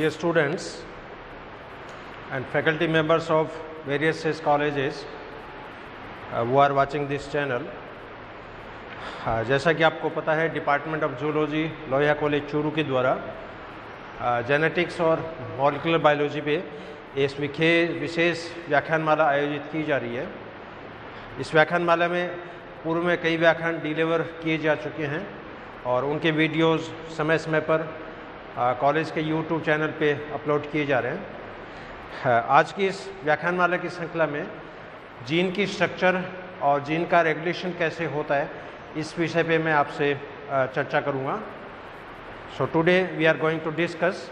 dear students and faculty members of various colleges who are watching this channel. जैसा कि आपको पता है department of zoology Lohia college Churu के द्वारा जेनेटिक्स और मॉलिक्यूलर बायोलॉजी पे इस विशेष व्याख्यानमाला आयोजित की जा रही है। इस व्याख्यानमाला में पूर्व में कई व्याख्यान डिलीवर किए जा चुके हैं और उनके वीडियोस समय समय पर कॉलेज के यूट्यूब चैनल पे अपलोड किए जा रहे हैं। आज की इस व्याख्यानमाला की श्रृंखला में जीन की स्ट्रक्चर और जीन का रेगुलेशन कैसे होता है इस विषय पे मैं आपसे चर्चा करूँगा। So today we are going to discuss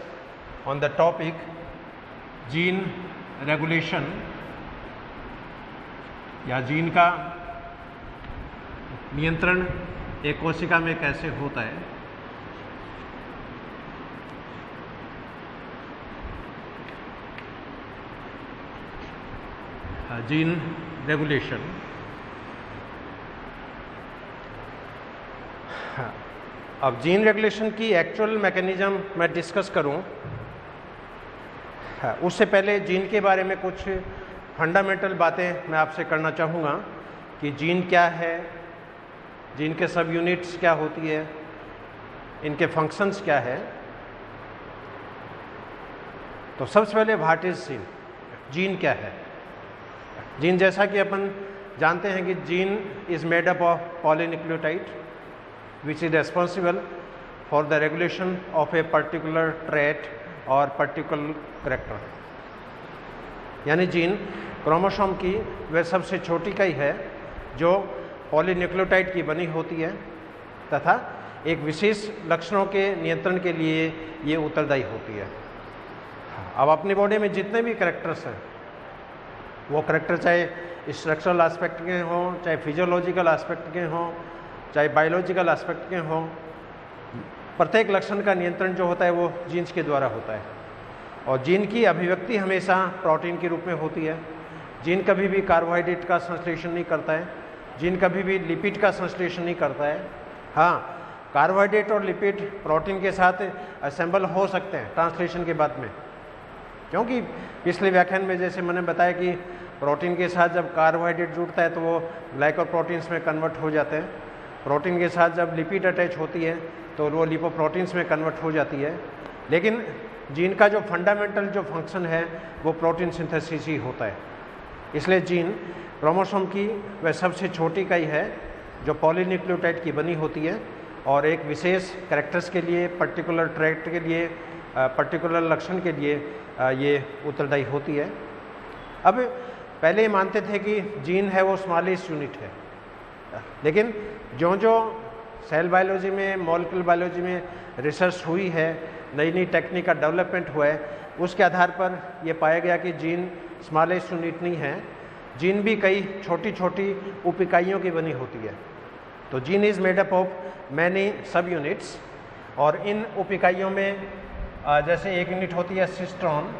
on the topic gene regulation या जीन का नियंत्रण एक कोशिका में कैसे होता है। Gene regulation. अब जीन रेगुलेशन की एक्चुअल मैकेनिज्म मैं डिस्कस करूं, उससे पहले जीन के बारे में कुछ फंडामेंटल बातें मैं आपसे करना चाहूँगा कि जीन क्या है, जीन के सब यूनिट्स क्या होती है, इनके फंक्शंस क्या है। तो सबसे पहले व्हाट इज जीन, जीन क्या है। जीन जैसा कि अपन जानते हैं कि gene is made up of polynucleotide which is responsible for the regulation of a particular trait और पर्टिकुलर करेक्टर। यानी जीन क्रोमोसोम की वह सबसे छोटी इकाई है जो पॉलीन्यूक्लियोटाइड की बनी होती है तथा एक विशेष लक्षणों के नियंत्रण के लिए ये उत्तरदायी होती है। अब अपनी बॉडी में जितने भी करेक्टर्स हैं वो करेक्टर चाहे स्ट्रक्चरल एस्पेक्ट के हों, चाहे फिजियोलॉजिकल एस्पेक्ट के हों, चाहे बायोलॉजिकल एस्पेक्ट के हों, प्रत्येक लक्षण का नियंत्रण जो होता है वो जीन्स के द्वारा होता है। और जीन की अभिव्यक्ति हमेशा प्रोटीन के रूप में होती है। जीन कभी भी कार्बोहाइड्रेट का संश्लेषण नहीं करता है, जीन कभी भी लिपिड का संश्लेषण नहीं करता है। हाँ, कार्बोहाइड्रेट और लिपिड प्रोटीन के साथ असेंबल हो सकते हैं ट्रांसलेशन के बाद में, क्योंकि पिछले व्याख्यान में जैसे मैंने बताया कि प्रोटीन के साथ जब कार्बोहाइड्रेट जुड़ता है तो वो ग्लाइकोप्रोटीन्स में कन्वर्ट हो जाते हैं। प्रोटीन के साथ जब लिपिड अटैच होती है तो वो लिपोप्रोटीन्स में कन्वर्ट हो जाती है। लेकिन जीन का जो फंडामेंटल जो फंक्शन है वो प्रोटीन सिंथेसिस ही होता है। इसलिए जीन क्रोमोसोम की वह सबसे छोटी इकाई है जो पॉलीन्यूक्लियोटाइड की बनी होती है और एक विशेष कैरेक्टर्स के लिए, पर्टिकुलर ट्रैट के लिए, पर्टिकुलर लक्षण के लिए ये उत्तरदायी होती है। अब पहले ये मानते थे कि जीन है वो स्मॉलेस्ट यूनिट है, लेकिन जो जो सेल बायोलॉजी में, मॉलिक्यूलर बायोलॉजी में रिसर्च हुई है, नई नई टेक्निक का डेवलपमेंट हुआ है, उसके आधार पर ये पाया गया कि जीन स्मॉलेस्ट यूनिट नहीं है। जीन भी कई छोटी छोटी उप इकाइयों की बनी होती है। तो gene is made up of many सब यूनिट्स और इन उप इकाइयों में जैसे एक यूनिट होती है सिस्ट्रॉन,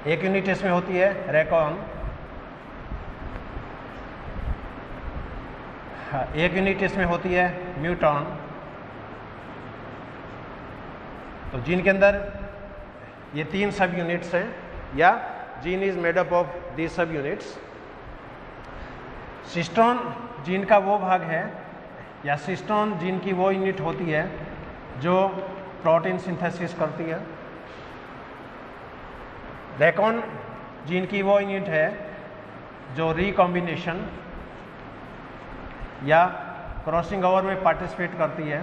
एक यूनिट इसमें होती है रेकॉन, एक यूनिट इसमें होती है म्यूटॉन। तो जीन के अंदर ये तीन सब यूनिट्स हैं या gene is made up of the सब यूनिट्स। सिस्टोन जीन का वो भाग है या सिस्टोन जीन की वो यूनिट होती है जो प्रोटीन सिंथेसिस करती है। रेकॉन जीन की वो यूनिट है जो रिकॉम्बिनेशन या क्रॉसिंग ओवर में पार्टिसिपेट करती है।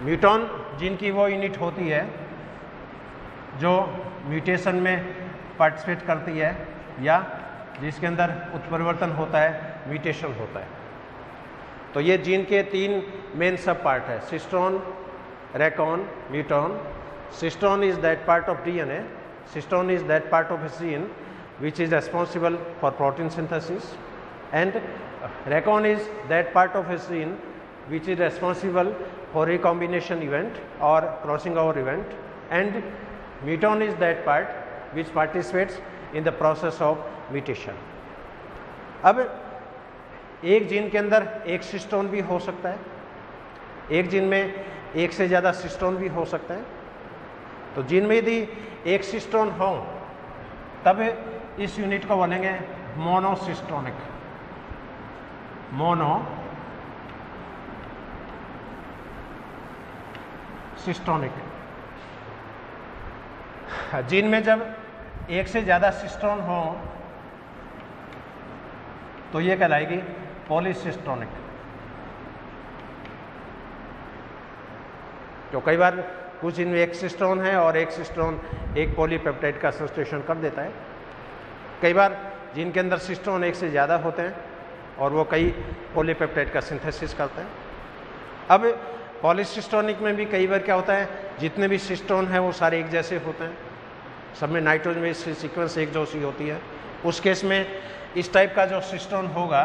म्यूटॉन जीन की वो यूनिट होती है जो म्यूटेशन में पार्टिसिपेट करती है या जिसके अंदर उत्परिवर्तन होता है, म्यूटेशन होता है। तो ये जीन के तीन मेन सब पार्ट है, cistron, recon, muton. Cistron is that part of DNA, cistron is that part of a gene which is responsible for protein synthesis, and recon is that part of a gene which is responsible for recombination event or crossing over event, and muton is that part which participates in the process of mutation. अब एक gene के अंदर एक cistron भी हो सकता है, एक जीन में एक से ज़्यादा सिस्टोन भी हो सकता है। तो जीन में यदि एक सिस्टोन हो तब इस यूनिट को बोलेंगे मोनोसिस्टोनिक, मोनोसिस्टोनिक। जीन में जब एक से ज़्यादा सिस्टोन हो तो ये कहलाएगी पॉलीसिस्टोनिक। तो कई बार कुछ जीन में एक सिस्टोन है और एक सिस्टोन एक पॉलीपेप्टाइड का संश्लेषण कर देता है। कई बार जीन के अंदर सिस्टोन एक से ज़्यादा होते हैं और वो कई पॉलीपेप्टाइड का सिंथेसिस करते हैं। अब पॉलीसिस्टोनिक में भी कई बार क्या होता है, जितने भी सिस्टोन हैं वो सारे एक जैसे होते हैं, सब में नाइट्रोजन बेस सीक्वेंस एक जैसी होती है। उस केस में इस टाइप का जो सिस्टोन होगा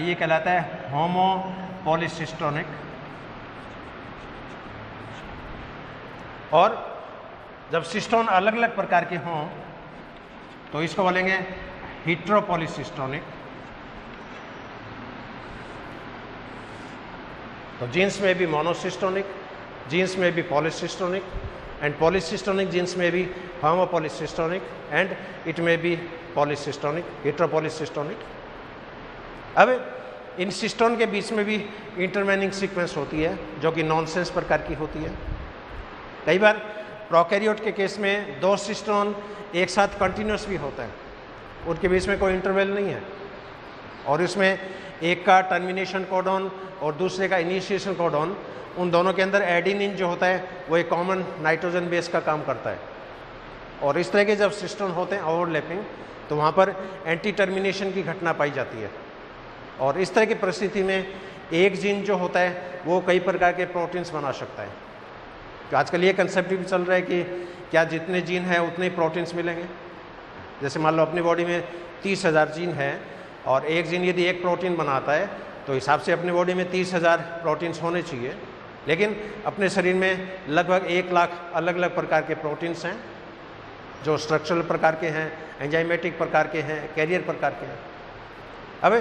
ये कहलाता है होमो पॉलीसिस्टोनिक। और जब सिस्टोन अलग अलग प्रकार के हों तो इसको बोलेंगे हेटेरोपॉलीसिस्टोनिक। तो जीन्स में भी मोनोसिस्टोनिक, जीन्स में भी पॉलीसिस्टोनिक, एंड पॉलीसिस्टोनिक जीन्स में भी होमोपॉलीसिस्टोनिक, एंड इट में भी पॉलीसिस्टोनिक, हेटेरोपॉलीसिस्टोनिक। अब इन सिस्टोन के बीच में भी इंटरवेनिंग सीक्वेंस होती है जो कि नॉनसेंस प्रकार की होती है। कई बार प्रोकैरियोट के केस में दो सिस्टोन एक साथ कंटिन्यूस भी होता है, उनके बीच में कोई इंटरवल नहीं है, और इसमें एक का टर्मिनेशन कोडॉन और दूसरे का इनिशिएशन कोडॉन, उन दोनों के अंदर एडेनिन जो होता है वो एक कॉमन नाइट्रोजन बेस का काम करता है। और इस तरह के जब सिस्टोन होते हैं ओवरलैपिंग तो वहाँ पर एंटी टर्मिनेशन की घटना पाई जाती है। और इस तरह की परिस्थिति में एक जीन जो होता है वो कई प्रकार के प्रोटीन्स बना सकता है। तो आजकल ये कंसेप्ट भी चल रहा है कि क्या जितने जीन हैं उतने ही प्रोटीन्स मिलेंगे। जैसे मान लो अपनी बॉडी में 30,000 जीन है और एक जीन यदि एक प्रोटीन बनाता है तो हिसाब से अपनी बॉडी में 30,000 प्रोटीन्स होने चाहिए, लेकिन अपने शरीर में लगभग 1 लाख अलग अलग प्रकार के प्रोटीन्स हैं जो स्ट्रक्चरल प्रकार के हैं, एंजाइमेटिक प्रकार के हैं, कैरियर प्रकार के हैं। अब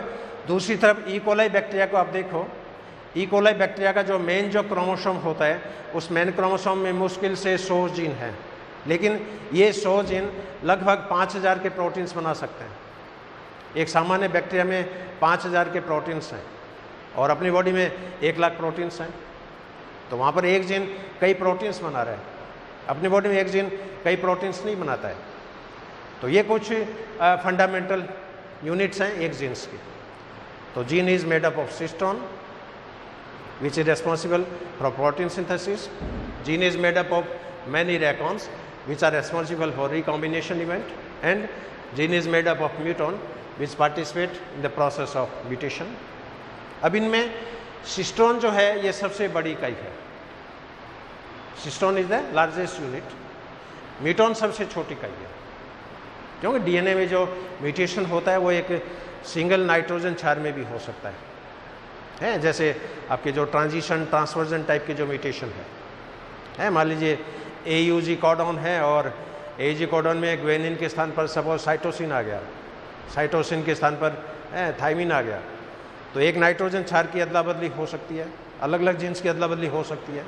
दूसरी तरफ ई कोलाई बैक्टीरिया को आप देखो, ई कोलाई बैक्टीरिया का जो मेन जो क्रोमोसोम होता है उस मेन क्रोमोसोम में मुश्किल से 100 जीन हैं, लेकिन ये 100 जीन लगभग 5,000 के प्रोटीन्स बना सकते हैं। एक सामान्य बैक्टीरिया में 5,000 के प्रोटीन्स हैं और अपनी बॉडी में 1 लाख प्रोटीन्स हैं। तो वहाँ पर एक जीन कई प्रोटीन्स बना रहा है, अपनी बॉडी में एक जीन कई प्रोटीन्स नहीं बनाता है। तो ये कुछ फंडामेंटल यूनिट्स हैं एक जीन्स की। तो gene is made up of cistron which is responsible for protein synthesis. Gene is made up of many racons which are responsible for recombination event, and gene is made up of muton which participate in the process of mutation. अब इनमें cistron जो है ये सबसे बड़ी इकाई है। Cistron is the largest unit, म्यूटोन सबसे छोटी इकाई है, क्योंकि डीएनए में जो म्यूटेशन होता है वो एक सिंगल नाइट्रोजन क्षार में भी हो सकता है, जैसे आपके जो ट्रांजिशन ट्रांसवर्जन टाइप के जो म्यूटेशन है मान लीजिए AUG कोडॉन है और AUG कोडॉन में ग्वेनिन के स्थान पर सपोज साइटोसिन आ गया, साइटोसिन के स्थान पर थाइमिन आ गया, तो एक नाइट्रोजन क्षार की अदला बदली हो सकती है, अलग अलग जीन्स की अदला बदली हो सकती है।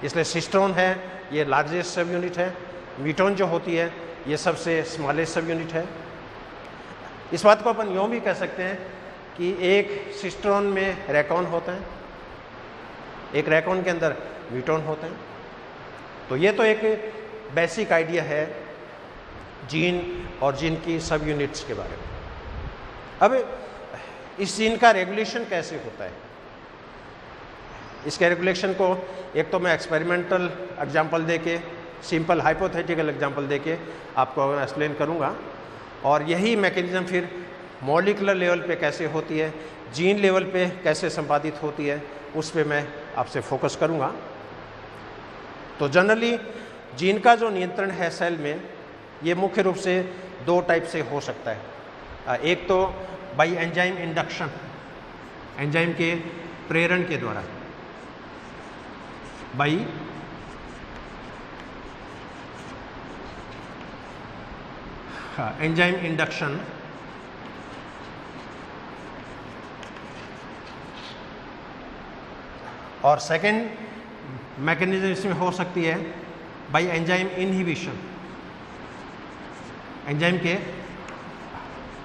इसलिए सिस्टोन है ये लार्जेस्ट सब यूनिट है, म्यूटोन जो होती है ये सबसे स्मॉलेस्ट सब यूनिट है। इस बात को अपन यूँ भी कह सकते हैं कि एक सिस्टोन में रैकॉन होता है, एक रैकॉन के अंदर म्यूटोन होते हैं। तो ये तो एक बेसिक आइडिया है जीन और जीन की सब यूनिट्स के बारे में। अब इस जीन का रेगुलेशन कैसे होता है, इसके रेगुलेशन को एक तो मैं एक्सपेरिमेंटल एग्जांपल देके, सिंपल हाइपोथेटिकल एग्जांपल देके आपको एक्सप्लेन करूँगा, और यही मैकेनिज्म फिर मॉलिक्यूलर लेवल पे कैसे होती है, जीन लेवल पे कैसे संपादित होती है, उस पे मैं आपसे फोकस करूँगा। तो जनरली जीन का जो नियंत्रण है सेल में ये मुख्य रूप से 2 टाइप से हो सकता है। एक तो बाई एंजाइम इंडक्शन, एंजाइम के प्रेरण के द्वारा, बाई एंजाइम इंडक्शन और सेकेंड मैकेनिज्म इसमें हो सकती है बाई एंजाइम इनहिबिशन, एंजाइम के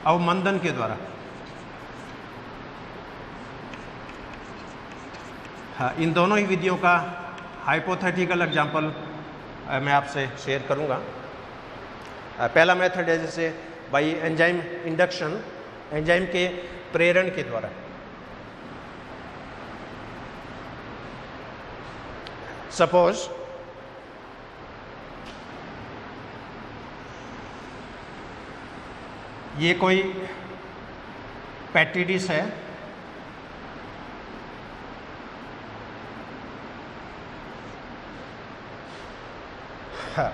अवमंदन के द्वारा। हाँ, इन दोनों ही विधियों का हाइपोथेटिकल एग्जाम्पल मैं आपसे शेयर करूंगा। पहला मेथड है जैसे बाई एंजाइम इंडक्शन, एंजाइम के प्रेरण के द्वारा। सपोज ये कोई पेट्री डिश है,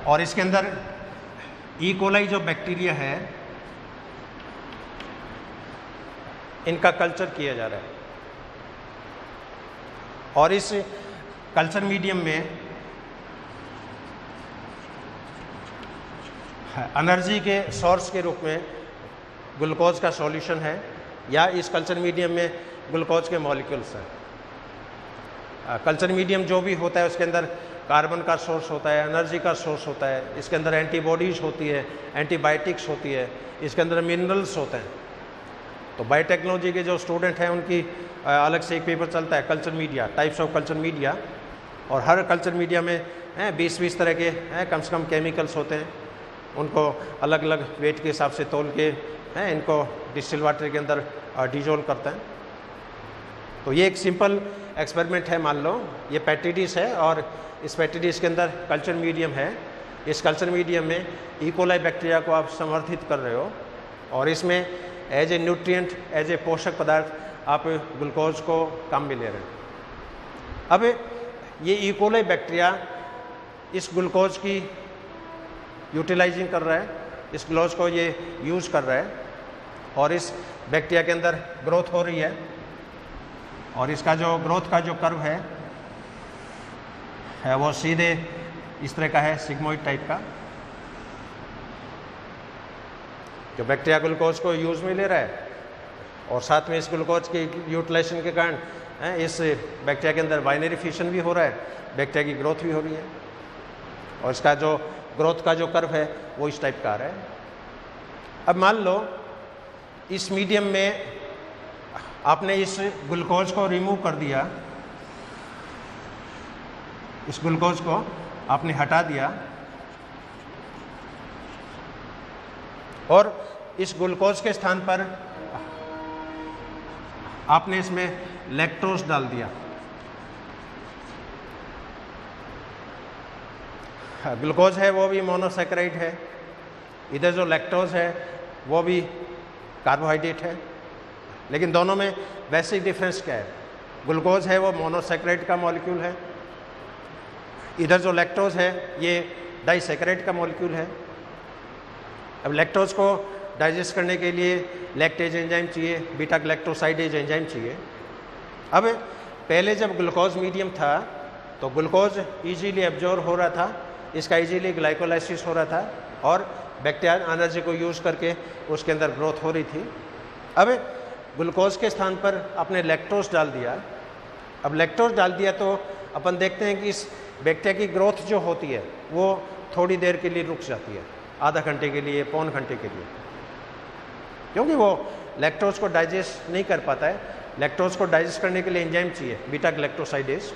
और इसके अंदर ई कोलाई जो बैक्टीरिया है इनका कल्चर किया जा रहा है, और इस कल्चर मीडियम में एनर्जी के सोर्स के रूप में ग्लूकोज का सॉल्यूशन है, या इस कल्चर मीडियम में ग्लूकोज के मॉलिक्यूल्स हैं। कल्चर मीडियम जो भी होता है उसके अंदर कार्बन का सोर्स होता है, एनर्जी का सोर्स होता है, इसके अंदर एंटीबॉडीज होती है, एंटीबायोटिक्स होती है, इसके अंदर मिनरल्स होते हैं। तो बायोटेक्नोलॉजी के जो स्टूडेंट हैं उनकी अलग से एक पेपर चलता है culture media, types of culture media, और हर कल्चर मीडिया में 20-20 तरह के कम से कम केमिकल्स होते हैं, उनको अलग अलग वेट के हिसाब से तोल के इनको डिस्टिल वाटर के अंदर डिजोल्व करते हैं। तो ये एक सिंपल एक्सपेरिमेंट है। मान लो ये पेट्री डिश है और इस पेट्री डिश के अंदर कल्चर मीडियम है। इस कल्चर मीडियम में ई कोलाई बैक्टीरिया को आप संवर्धित कर रहे हो, और इसमें as a nutrient, as a पोषक पदार्थ आप ग्लूकोज को काम में ले रहे हैं। अब ये ई कोलाई बैक्टीरिया इस ग्लूकोज की यूटिलाइजिंग कर रहा है, इस ग्लूकोज को ये यूज़ कर रहा है, और इस बैक्टीरिया के अंदर ग्रोथ हो रही है, और इसका जो ग्रोथ का जो कर्व है वो सीधे इस तरह का है, सिग्मोइड टाइप का। जो बैक्टीरिया ग्लूकोज को यूज़ में ले रहा है, और साथ में इस ग्लूकोज के यूटिलाइजेशन के कारण इस बैक्टीरिया के अंदर बाइनरी फिशन भी हो रहा है, बैक्टीरिया की ग्रोथ भी हो रही है, और इसका जो ग्रोथ का जो कर्व है वो इस टाइप का आ रहा है। अब मान लो इस मीडियम में आपने इस ग्लूकोज को रिमूव कर दिया, इस ग्लूकोज को आपने हटा दिया, और इस ग्लूकोज के स्थान पर आपने इसमें लैक्टोज डाल दिया। ग्लूकोज है वो भी मोनोसैकेराइड है, इधर जो लैक्टोज है वो भी कार्बोहाइड्रेट है, लेकिन दोनों में बेसिक डिफरेंस क्या है? ग्लूकोज है वो मोनोसैकेराइड का मॉलिक्यूल है, इधर जो लैक्टोज है ये डाइसैकेराइड का मॉलिक्यूल है। अब लैक्टोज को डाइजेस्ट करने के लिए लैक्टेज एंजाइम चाहिए, बीटा ग्लैक्टोसाइडेज एंजाइम चाहिए। अब पहले जब ग्लूकोज मीडियम था तो ग्लूकोज इजीली एब्जॉर्ब हो रहा था, इसका इजीली ग्लाइकोलाइसिस हो रहा था, और बैक्टीरिया एनर्जी को यूज़ करके उसके अंदर ग्रोथ हो रही थी। अब ग्लूकोज के स्थान पर आपने लैक्टोज डाल दिया। अब लैक्टोज डाल दिया तो अपन देखते हैं कि इस बैक्टीरिया की ग्रोथ जो होती है वो थोड़ी देर के लिए रुक जाती है, आधा घंटे के लिए, पौन घंटे के लिए, क्योंकि वो लैक्टोज को डाइजेस्ट नहीं कर पाता है। लैक्टोज को डाइजेस्ट करने के लिए एंजाइम चाहिए, बीटा ग्लैक्टोसाइडेज।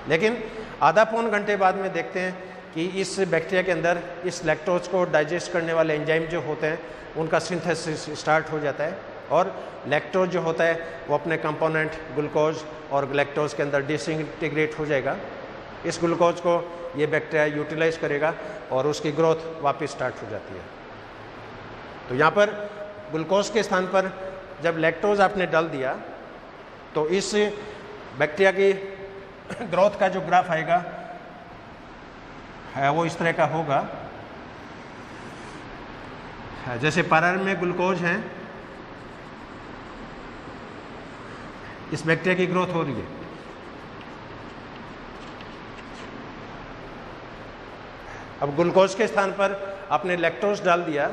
लेकिन आधा पौन घंटे बाद में देखते हैं कि इस बैक्टीरिया के अंदर इस लैक्टोज को डाइजेस्ट करने वाले एंजाइम जो होते हैं उनका सिंथेसिस स्टार्ट हो जाता है, और लैक्टोज जो होता है वो अपने कंपोनेंट ग्लूकोज और ग्लैक्टोज के अंदर डिसइंटीग्रेट हो जाएगा। इस ग्लूकोज को ये बैक्टीरिया यूटिलाइज करेगा और उसकी ग्रोथ वापस स्टार्ट हो जाती है। तो यहाँ पर ग्लूकोज के स्थान पर जब लैक्टोज आपने डाल दिया तो इस बैक्टीरिया की ग्रोथ का जो ग्राफ आएगा वो इस तरह का होगा। जैसे प्रारंभ में ग्लूकोज है, इस बैक्टीरिया की ग्रोथ हो रही है। अब ग्लूकोज के स्थान पर आपने लैक्टोज डाल दिया,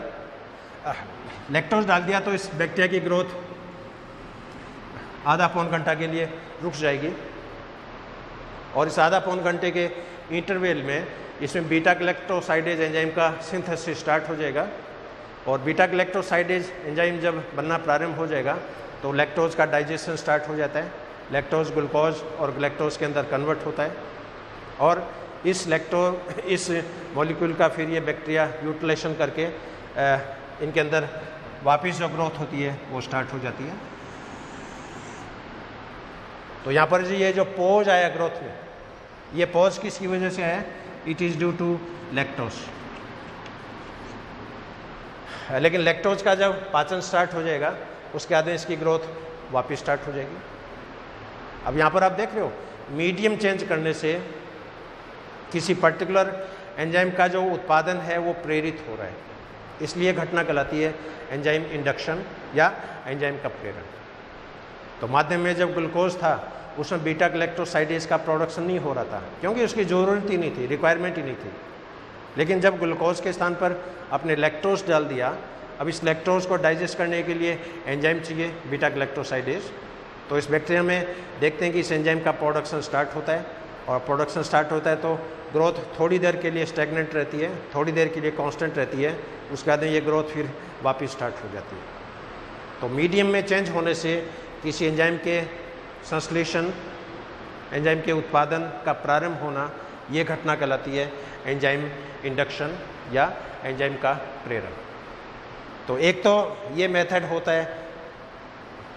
तो इस बैक्टीरिया की ग्रोथ आधा पौन घंटा के लिए रुक जाएगी। और इस आधा पौन घंटे के इंटरवल में इसमें बीटा गैलेक्टोसाइडेज एंजाइम का सिंथेसिस स्टार्ट हो जाएगा, और बीटा गैलेक्टोसाइडेज एंजाइम जब बनना प्रारंभ हो जाएगा तो लैक्टोज का डाइजेशन स्टार्ट हो जाता है। लैक्टोज ग्लूकोज और ग्लैक्टोज के अंदर कन्वर्ट होता है, और इस मॉलिक्यूल का फिर ये बैक्टीरिया यूटिलाइजेशन करके इनके अंदर वापस जो ग्रोथ होती है वो स्टार्ट हो जाती है। तो यहाँ पर जी ये जो पॉज आया ग्रोथ में, ये पॉज किसकी वजह से आया? It is due to lactose. लेकिन लैक्टोज का जब पाचन स्टार्ट हो जाएगा उसके बाद में इसकी ग्रोथ वापस स्टार्ट हो जाएगी। अब यहाँ पर आप देख रहे हो मीडियम चेंज करने से किसी पर्टिकुलर एंजाइम का जो उत्पादन है वो प्रेरित हो रहा है, इसलिए घटना कहलाती है एंजाइम इंडक्शन या एंजाइम का प्रेरण। तो माध्यम में जब ग्लूकोज था उसमें बीटा गैलेक्टोसाइडेज का प्रोडक्शन नहीं हो रहा था, क्योंकि उसकी ज़रूरत ही नहीं थी, रिक्वायरमेंट ही नहीं थी। लेकिन जब ग्लूकोज के स्थान पर आपने लैक्टोज डाल दिया, अब इस लैक्टोज को डाइजेस्ट करने के लिए एंजाइम चाहिए बीटा गैलेक्टोसाइडेज। तो इस बैक्टीरिया में देखते हैं कि इस एंजाइम का प्रोडक्शन स्टार्ट होता है, और प्रोडक्शन स्टार्ट होता है तो ग्रोथ थोड़ी देर के लिए स्टैग्नेंट रहती है, थोड़ी देर के लिए कांस्टेंट रहती है, उसके बाद ये ग्रोथ फिर वापस स्टार्ट हो जाती है। तो मीडियम में चेंज होने से किसी एंजाइम के संश्लेषण, एंजाइम के उत्पादन का प्रारंभ होना, ये घटना कहलाती है एंजाइम इंडक्शन या एंजाइम का प्रेरण। तो एक तो ये मेथड होता है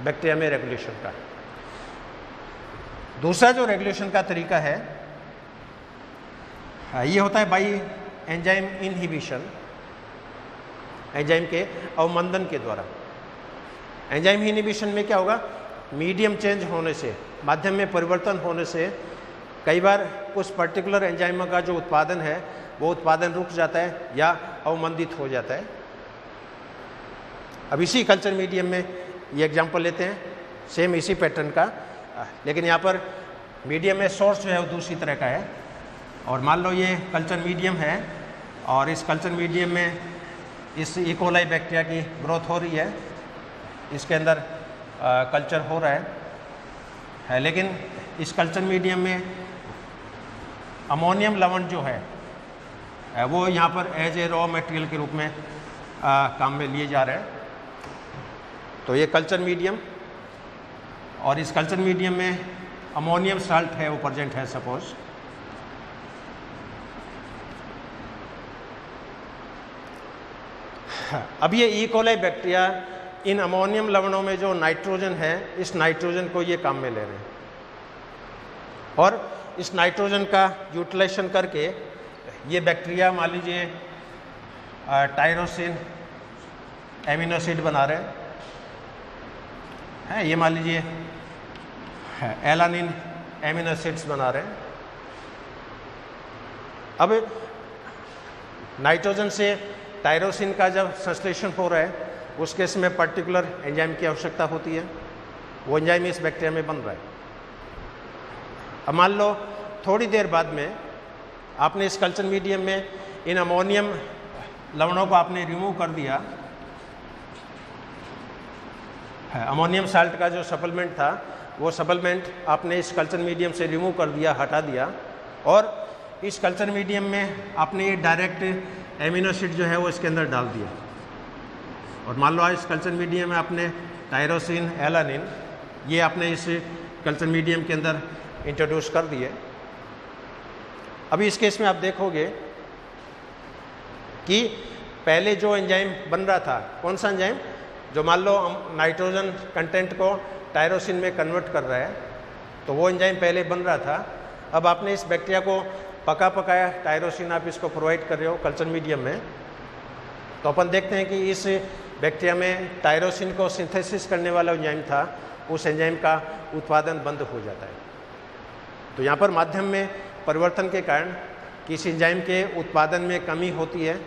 बैक्टीरिया में रेगुलेशन का। दूसरा जो रेगुलेशन का तरीका है ये होता है बाई एंजाइम इनहिबिशन, एंजाइम के अवमंदन के द्वारा। एंजाइम इनहिबिशन में क्या होगा? मीडियम चेंज होने से, माध्यम में परिवर्तन होने से कई बार उस पर्टिकुलर एंजाइम का जो उत्पादन है वो उत्पादन रुक जाता है या अवमंदित हो जाता है। अब इसी कल्चर मीडियम में ये एग्जांपल लेते हैं, सेम इसी पैटर्न का, लेकिन यहाँ पर मीडियम में सोर्स जो है वो दूसरी तरह का है। और मान लो ये कल्चर मीडियम है, और इस कल्चर मीडियम में इस इकोलाई बैक्टीरिया की ग्रोथ हो रही है, इसके अंदर कल्चर हो रहा है, लेकिन इस कल्चर मीडियम में अमोनियम लवण जो है वो यहाँ पर एज ए रॉ मटेरियल के रूप में काम में लिए जा रहे हैं। तो ये कल्चर मीडियम, और इस कल्चर मीडियम में अमोनियम साल्ट है वो प्रेजेंट है सपोज। अब ये ई कोलाई बैक्टीरिया इन अमोनियम लवणों में जो नाइट्रोजन है, इस नाइट्रोजन को ये काम में ले रहे हैं, और इस नाइट्रोजन का यूटिलाइजेशन करके ये बैक्टीरिया मान लीजिए टायरोसिन एमिनो एसिड बना रहे हैं, ये मान लीजिए एलानिन एमिनो एसिड्स बना रहे हैं। अब नाइट्रोजन से टायरोसिन का जब संश्लेषण हो रहा है उस केस में पर्टिकुलर एंजाइम की आवश्यकता होती है, वो एंजाइम इस बैक्टीरिया में बन रहा है। अब मान लो थोड़ी देर बाद में आपने इस कल्चर मीडियम में इन अमोनियम लवणों को आपने रिमूव कर दिया, अमोनियम साल्ट का जो सप्लीमेंट था वो सप्लीमेंट आपने इस कल्चर मीडियम से रिमूव कर दिया, हटा दिया, और इस कल्चर मीडियम में आपने ये डायरेक्ट एमिनो एसिड जो है वो इसके अंदर डाल दिया, और मान लो इस कल्चर मीडियम में आपने टायरोसिन एलानिन ये आपने इस कल्चर मीडियम के अंदर इंट्रोड्यूस कर दिए। अभी इस केस में आप देखोगे कि पहले जो एंजाइम बन रहा था, कौन सा एंजाइम, जो मान लो नाइट्रोजन कंटेंट को टायरोसिन में कन्वर्ट कर रहा है, तो वो एंजाइम पहले बन रहा था। अब आपने इस बैक्टीरिया को पका पकाया टायरोसिन आप इसको प्रोवाइड कर रहे हो कल्चर मीडियम में, तो अपन देखते हैं कि इस बैक्टीरिया में टायरोसिन को सिंथेसिस करने वाला एंजाइम था, उस एंजाइम का उत्पादन बंद हो जाता है। तो यहाँ पर माध्यम में परिवर्तन के कारण किसी एंजाइम के उत्पादन में कमी होती है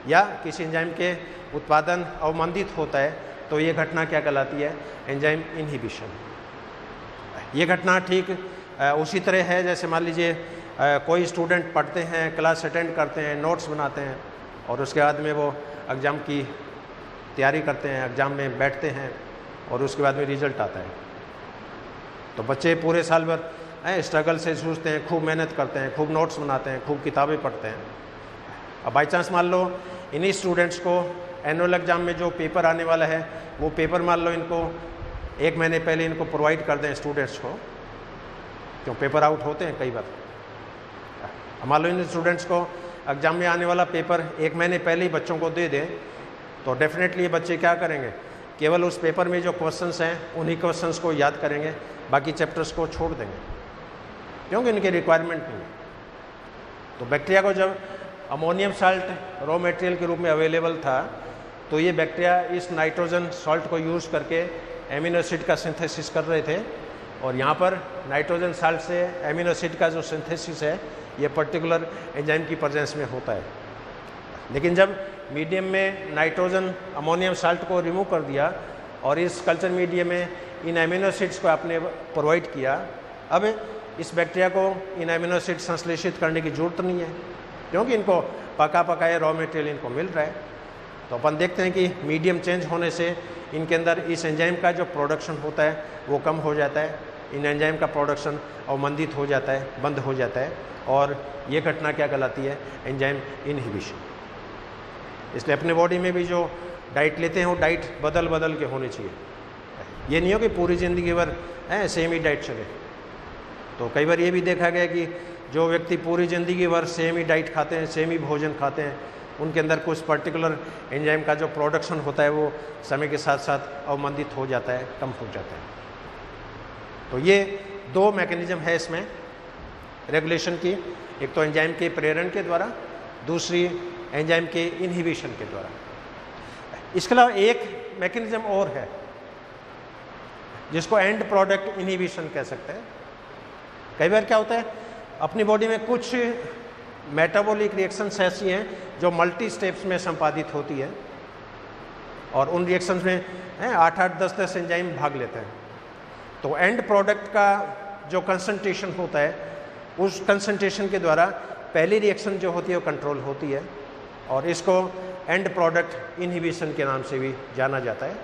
या किसी एंजाइम के उत्पादन अवमंदित होता है, तो ये घटना क्या कहलाती है? Enzyme inhibition. ये घटना ठीक उसी तरह है जैसे मान लीजिए कोई स्टूडेंट पढ़ते हैं, क्लास अटेंड करते हैं, नोट्स बनाते हैं, और उसके बाद में वो एग्ज़ाम की तैयारी करते हैं, एग्ज़ाम में बैठते हैं, और उसके बाद में रिजल्ट आता है। तो बच्चे पूरे साल भर स्ट्रगल से जूझते हैं, खूब मेहनत करते हैं, खूब नोट्स बनाते हैं, खूब किताबें पढ़ते हैं। अब बाई चांस मान लो इन्हीं स्टूडेंट्स को एनुअल एग्ज़ाम में जो पेपर आने वाला है वो पेपर मान लो इनको 1 महीने पहले इनको प्रोवाइड कर दें स्टूडेंट्स को, क्यों पेपर आउट होते हैं कई बार। मान लो इन स्टूडेंट्स को एग्ज़ाम में आने वाला पेपर 1 महीने पहले ही बच्चों को दे दें, तो डेफिनेटली ये बच्चे क्या करेंगे, केवल उस पेपर में जो क्वेश्चंस हैं उन्हीं क्वेश्चंस को याद करेंगे, बाकी चैप्टर्स को छोड़ देंगे, क्योंकि इनकी रिक्वायरमेंट नहीं है। तो बैक्टीरिया को जब अमोनियम साल्ट रॉ मटेरियल के रूप में अवेलेबल था, तो ये बैक्टीरिया इस नाइट्रोजन सॉल्ट को यूज़ करके एमिनो एसिड का सिंथेसिस कर रहे थे, और यहाँ पर नाइट्रोजन साल्ट से एमिनो एसिड का जो सिंथेसिस है ये पर्टिकुलर एंजाइम की प्रेजेंस में होता है। लेकिन जब मीडियम में नाइट्रोजन अमोनियम साल्ट को रिमूव कर दिया और इस कल्चर मीडियम में इन एमिनो एसिड्स को आपने प्रोवाइड किया, अब इस बैक्टीरिया को इन एमिनो एसिड संश्लेषित करने की ज़रूरत नहीं है, क्योंकि इनको पका पकाया रॉ मटेरियल इनको मिल रहा है। तो अपन देखते हैं कि मीडियम चेंज होने से इनके अंदर इस एंजाइम का जो प्रोडक्शन होता है वो कम हो जाता है, इन एंजाइम का प्रोडक्शन अवमंदित हो जाता है, बंद हो जाता है, और ये घटना क्या कहलाती है, एंजाइम इनहिबिशन। इसलिए अपने बॉडी में भी जो डाइट लेते हैं वो डाइट बदल बदल के होनी चाहिए। ये नहीं हो कि पूरी ज़िंदगी भर सेम ही डाइट चले। तो कई बार ये भी देखा गया कि जो व्यक्ति पूरी ज़िंदगी भर सेम ही डाइट खाते हैं, सेम ही भोजन खाते हैं, उनके अंदर कुछ पर्टिकुलर एंजाइम का जो प्रोडक्शन होता है वो समय के साथ साथ अवमंदित हो जाता है, कम हो जाता है। तो ये 2 मैकेनिज्म है इसमें रेगुलेशन की, एक तो एंजाइम के प्रेरण के द्वारा, दूसरी एंजाइम के इनहिबिशन के द्वारा। इसके अलावा एक मैकेनिज्म और है जिसको एंड प्रोडक्ट इनहिबिशन कह सकते हैं। कई बार क्या होता है, अपनी बॉडी में कुछ मेटाबॉलिक रिएक्शंस ऐसी हैं जो मल्टी स्टेप्स में संपादित होती है, और उन रिएक्शंस में 8-8, 10-10 एंजाइम भाग लेते हैं। तो एंड प्रोडक्ट का जो कंसंट्रेशन होता है, उस कंसंट्रेशन के द्वारा पहली रिएक्शन जो होती है वो कंट्रोल होती है, और इसको एंड प्रोडक्ट इनहिबिशन के नाम से भी जाना जाता है।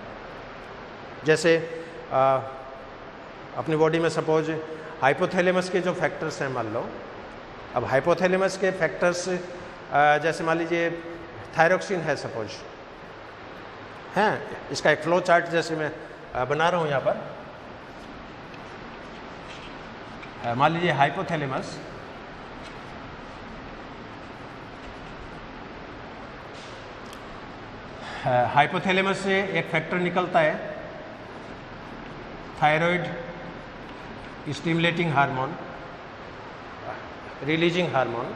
जैसे अपनी बॉडी में सपोज हाइपोथैलेमस के जो फैक्टर्स हैं, मान लो अब हाइपोथैलेमस के फैक्टर्स जैसे मान लीजिए थायरोक्सिन है सपोज, हैं, इसका एक फ्लो चार्ट जैसे मैं बना रहा हूँ यहाँ पर। मान लीजिए हाइपोथैलेमस, हाइपोथैलेमस से एक फैक्टर निकलता है thyroid stimulating hormone, releasing hormone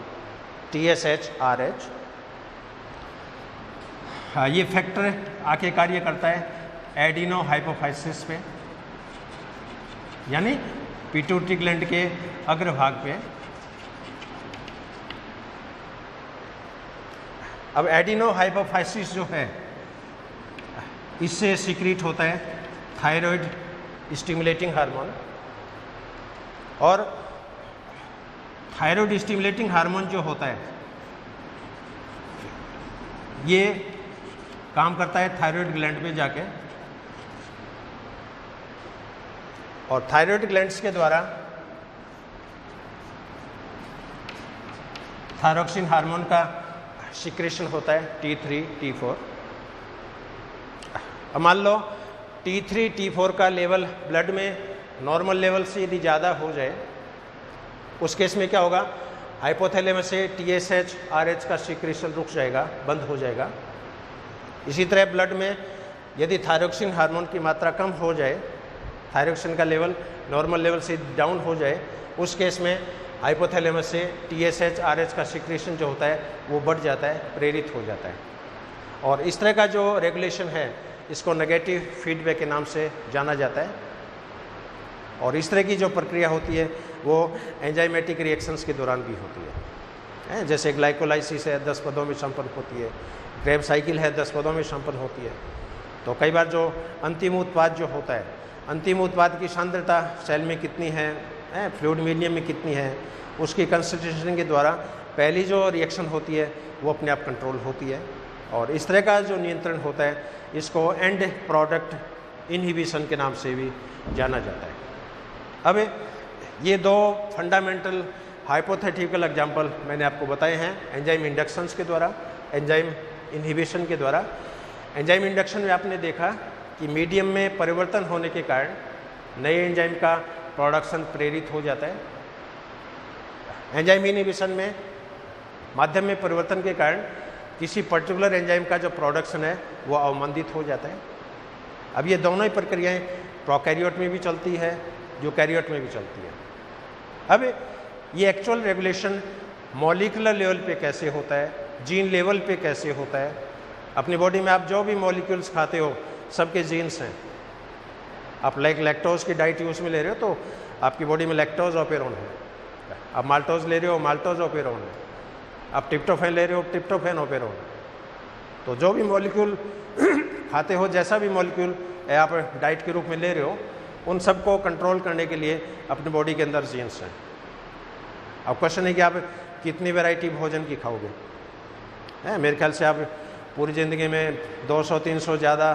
TSH, RH। ये फैक्टर आके कार्य करता है एडिनो हाइपोफाइसिस पे, यानी पिट्यूटरी ग्लैंड के अग्रभाग पे। अब एडिनो हाइपोफाइसिस जो है, इससे सिक्रीट होता है थायराइड स्टिमुलेटिंग हार्मोन, और थायराइड स्टिमुलेटिंग हार्मोन जो होता है ये काम करता है थायराइड ग्लैंड में जाके, और थायराइड ग्लैंड्स के द्वारा थायरोक्सिन हार्मोन का सिक्रेशन होता है T3, T4। अब मान लो T3, T4 का लेवल ब्लड में नॉर्मल लेवल से यदि ज़्यादा हो जाए, उस केस में क्या होगा, हाइपोथैलेमस से TSH, RH का सिक्रेशन रुक जाएगा, बंद हो जाएगा। इसी तरह ब्लड में यदि थायरोक्सिन हार्मोन की मात्रा कम हो जाए, थायरोक्सिन का लेवल नॉर्मल लेवल से डाउन हो जाए, उस केस में हाइपोथैलेमस से TSH, RH का सिक्रेशन जो होता है वो बढ़ जाता है, प्रेरित हो जाता है। और इस तरह का जो रेगुलेशन है इसको नेगेटिव फीडबैक के नाम से जाना जाता है। और इस तरह की जो प्रक्रिया होती है वो एंजाइमेटिक रिएक्शंस के दौरान भी होती है, जैसे ग्लाइकोलाइसिस है 10 पदों में संपन्न होती है, क्रेब साइकिल है 10 पदों में संपन्न होती है। तो कई बार जो अंतिम उत्पाद जो होता है, अंतिम उत्पाद की सांद्रता सेल में कितनी है, फ्लूइड मीडियम में कितनी है, उसकी कंसंट्रेशन के द्वारा पहली जो रिएक्शन होती है वो अपने आप कंट्रोल होती है। और इस तरह का जो नियंत्रण होता है इसको एंड प्रोडक्ट इनहिबिशन के नाम से भी जाना जाता है। अब ये दो फंडामेंटल हाइपोथेटिकल एग्जाम्पल मैंने आपको बताए हैं एंजाइम इंडक्शंस के द्वारा, एंजाइम इनहिबिशन के द्वारा। एंजाइम इंडक्शन में आपने देखा कि मीडियम में परिवर्तन होने के कारण नए एंजाइम का प्रोडक्शन प्रेरित हो जाता है। एंजाइम इनहिबिशन में माध्यम में परिवर्तन के कारण किसी पर्टिकुलर एंजाइम का जो प्रोडक्शन है वो अवमंदित हो जाता है। अब ये दोनों ही प्रक्रियाएं प्रोकैरियोट में भी चलती है, यूकैरियोट में भी चलती है। अब ये एक्चुअल रेगुलेशन मॉलिक्यूलर लेवल पे कैसे होता है, जीन लेवल पे कैसे होता है। अपनी बॉडी में आप जो भी मॉलिक्यूल्स खाते हो सबके जीन्स हैं। आप लैक्टोज की डाइट यूज में ले रहे हो तो आपकी बॉडी में लैक्टोज ऑपेरोन है। आप माल्टोज ले रहे हो, माल्टोज ऑपेरोन है। आप ट्रिप्टोफैन ले रहे हो, ट्रिप्टोफैन ऑपेरोन। तो जो भी मॉलिक्यूल खाते हो, जैसा भी मॉलिक्यूल आप डाइट के रूप में ले रहे हो, उन सबको कंट्रोल करने के लिए अपनी बॉडी के अंदर जीन्स हैं। अब क्वेश्चन है कि आप कितनी वैरायटी भोजन की खाओगे। मेरे ख्याल से आप पूरी ज़िंदगी में 200-300 ज़्यादा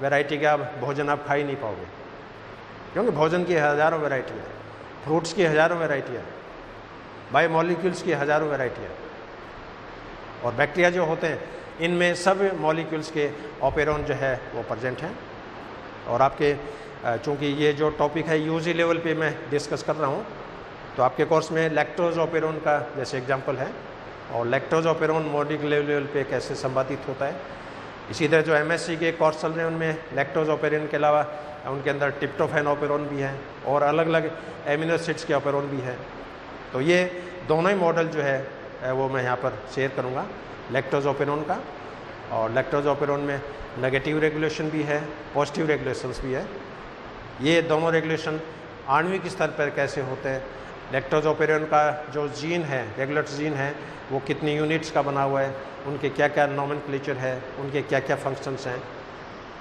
वैरायटी का भोजन आप खा ही नहीं पाओगे, क्योंकि भोजन की हज़ारों वैरायटी है, फ्रूट्स की हज़ारों वैरायटी है, बायो मॉलिक्यूल्स की हज़ारों वैरायटी है। और बैक्टीरिया जो होते हैं इनमें सब मॉलिक्यूल्स के ऑपेरोन जो है वो प्रेजेंट हैं। और आपके चूँकि ये जो टॉपिक है यूजी लेवल पे मैं डिस्कस कर रहा हूँ, तो आपके कोर्स में लैक्टोज ऑपेरोन का जैसे एग्जांपल है, और लैक्टोज ऑपेरोन मॉलिक्यूलर लेवल पे कैसे संपादित होता है। इसी तरह जो एमएससी के कोर्स चल रहे हैं उनमें लैक्टोज ऑपेरोन के अलावा उनके अंदर ट्रिप्टोफैन ऑपेरोन भी है और अलग अलग एमिनो एसिड्स के ऑपेरोन भी है। तो ये दोनों ही मॉडल जो है वो मैं यहाँ पर शेयर करूँगा लैक्टोज ऑपेरोन का। और लैक्टोज ऑपेरोन में नेगेटिव रेगुलेशन भी है, पॉजिटिव रेगुलेशंस भी है। ये दोनों रेगुलेशन आणविक स्तर पर कैसे होते हैं, लैक्टोज ऑपेरोन का जो जीन है, रेगुलेटर जीन है, वो कितनी यूनिट्स का बना हुआ है, उनके क्या क्या नॉमेनक्लेचर है, उनके क्या क्या फंक्शंस हैं।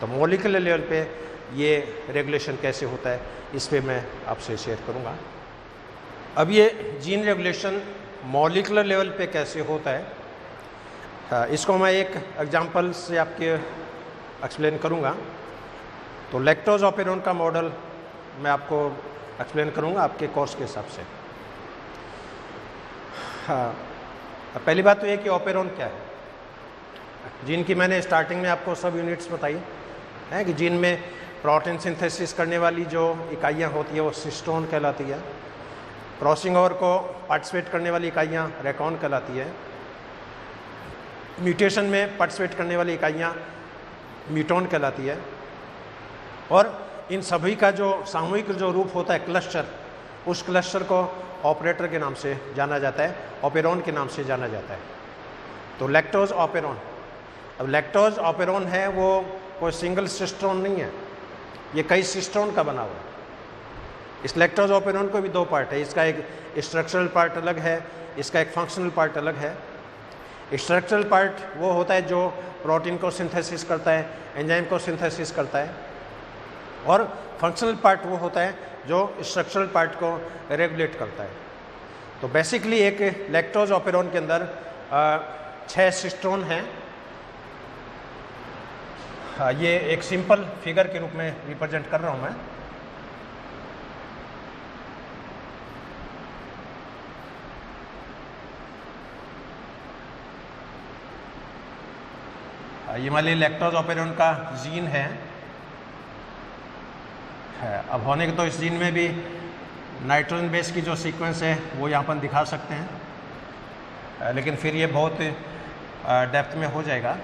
तो मॉलिक्यूलर लेवल पे ये रेगुलेशन कैसे होता है, इस पे मैं आपसे शेयर करूँगा। अब ये जीन रेगुलेशन मॉलिक्यूलर लेवल पे कैसे होता है, इसको मैं एक एग्जांपल से आपके एक्सप्लेन करूँगा। तो लैक्टोज ऑपेरोन का मॉडल मैं आपको एक्सप्लेन करूँगा आपके कोर्स के हिसाब से। पहली बात तो ये कि ऑपेरोन क्या है। जीन की मैंने स्टार्टिंग में आपको सब यूनिट्स बताई है कि जीन में प्रोटीन सिंथेसिस करने वाली जो इकाइयाँ होती है वो सिस्टोन कहलाती है। क्रॉसिंग ओवर को पार्टिसिपेट करने वाली इकाइयाँ रेकॉन कहलाती है। म्यूटेशन में पार्टिसिपेट करने वाली इकाइयाँ म्यूटोन कहलाती है। और इन सभी का जो सामूहिक जो रूप होता है क्लस्टर, उस क्लस्टर को ऑपरेटर के नाम से जाना जाता है, ऑपेरोन के नाम से जाना जाता है। तो लैक्टोज ऑपेरोन, अब लैक्टोज ऑपेरोन है वो कोई सिंगल सिस्टोन नहीं है, ये कई सिस्टोन का बना हुआ है। इस लैक्टोज ऑपेरोन को भी दो पार्ट है, इसका एक स्ट्रक्चरल पार्ट अलग है, इसका एक फंक्शनल पार्ट अलग है। स्ट्रक्चरल पार्ट वो होता है जो प्रोटीन को सिंथेसिस करता है, एंजाइम को सिंथेसिस करता है, और फंक्शनल पार्ट वो होता है जो स्ट्रक्चरल पार्ट को रेगुलेट करता है। तो बेसिकली एक लैक्टोज ऑपेरोन के अंदर 6 सिस्टोन हैं। ये एक सिंपल फिगर के रूप में रिप्रेजेंट कर रहा हूँ मैं। ये मान लीजिए लैक्टोज ऑपेरोन का जीन है। अब होने के तो इस जीन में भी नाइट्रोजन बेस की जो सीक्वेंस है वो यहाँ पर दिखा सकते हैं, लेकिन फिर ये बहुत डेप्थ में हो जाएगा।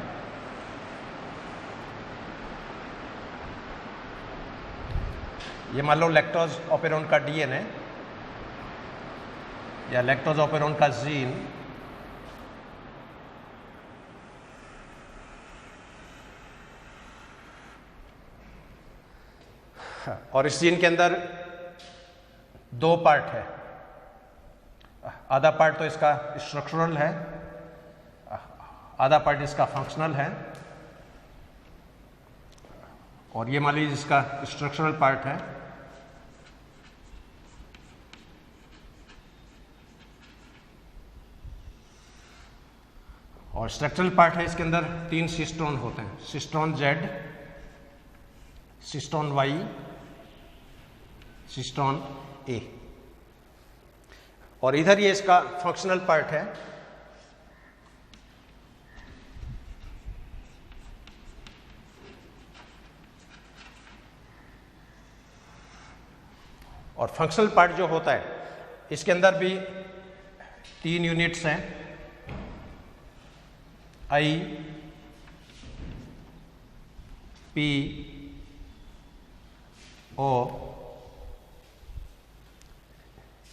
ये मान लो लैक्टोज ऑपेरोन का डीएनए या लैक्टोज ऑपेरोन का जीन, और इस जीन के अंदर 2 पार्ट है। आधा पार्ट तो इसका स्ट्रक्चरल है, आधा पार्ट इसका फंक्शनल है। और ये मान लीजिए इसका स्ट्रक्चरल पार्ट है। और स्ट्रक्चरल पार्ट है, इसके अंदर 3 सिस्टोन होते हैं, cistron Z, cistron Y, cistron A। और इधर ये इसका फंक्शनल पार्ट है। और फंक्शनल पार्ट जो होता है इसके अंदर भी 3 यूनिट्स हैं, आई, पी, ओ।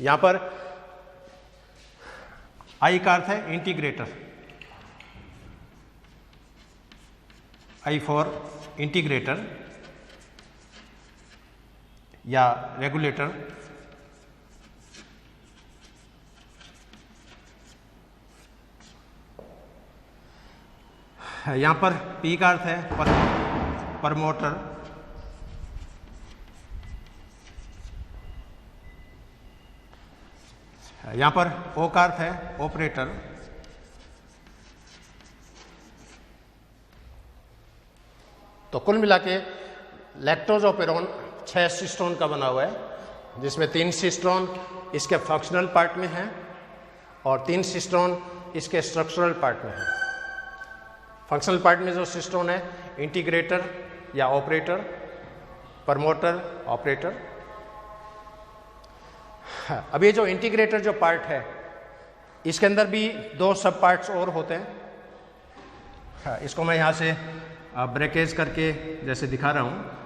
यहां पर आई का अर्थ है इंटीग्रेटर, आई फॉर इंटीग्रेटर या रेगुलेटर। यहां पर पी का अर्थ है प्रमोटर, यहां पर ओ का अर्थ है ऑपरेटर, तो कुल मिला के लैक्टोजोपेरोन 6 सिस्टोन का बना हुआ है, जिसमें 3 सिस्टोन इसके फंक्शनल पार्ट में है और 3 सिस्टोन इसके स्ट्रक्चरल पार्ट में है। फंक्शनल पार्ट में जो सिस्टोन है इंटीग्रेटर या ऑपरेटर, प्रमोटर, ऑपरेटर। अब ये जो इंटीग्रेटर जो पार्ट है इसके अंदर भी 2 सब पार्ट्स और होते हैं। इसको मैं यहां से ब्रेकेज करके जैसे दिखा रहा हूं।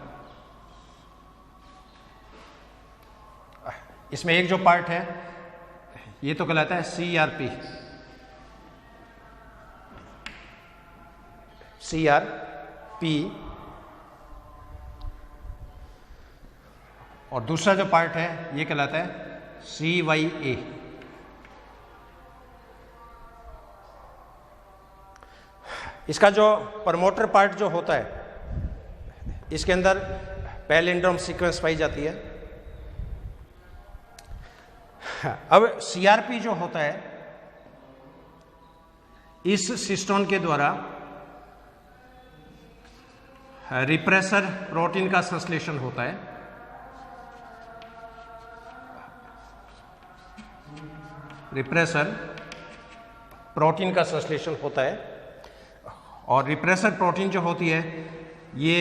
इसमें एक जो पार्ट है ये तो कहलाता है CRP, CRP, और दूसरा जो पार्ट है ये कहलाता है CYA। इसका जो प्रमोटर पार्ट जो होता है इसके अंदर पैलिंड्रोम सीक्वेंस पाई जाती है। अब CRP जो होता है इस सिस्टोन के द्वारा रिप्रेसर प्रोटीन का संश्लेषण होता है। रिप्रेसर प्रोटीन का संश्लेषण होता है और रिप्रेसर प्रोटीन जो होती है ये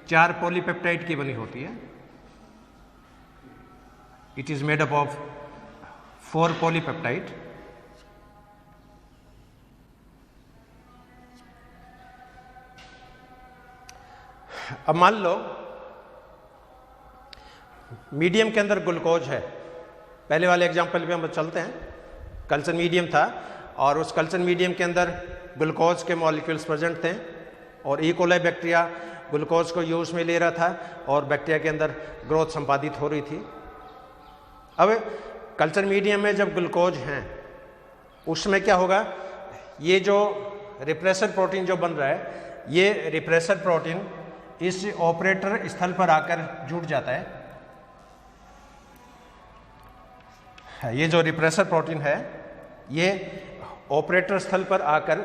4 पॉलीपेप्टाइड की बनी होती है। It is made up of 4 polypeptide. अब मान लो मीडियम के अंदर ग्लूकोज है। पहले वाले एग्जांपल पे हम चलते हैं। कल्चर मीडियम था और उस कल्चर मीडियम के अंदर ग्लूकोज के मॉलिक्यूल्स प्रेजेंट थे और ई कोलाई बैक्टीरिया ग्लूकोज को यूज में ले रहा था और बैक्टीरिया के अंदर ग्रोथ संपादित हो रही थी। अब कल्चर मीडियम में जब ग्लूकोज हैं उसमें क्या होगा, ये जो रिप्रेसर प्रोटीन जो बन रहा है ये रिप्रेसर प्रोटीन इस ऑपरेटर स्थल पर आकर जुड़ जाता है। ये जो रिप्रेसर प्रोटीन है ये ऑपरेटर स्थल पर आकर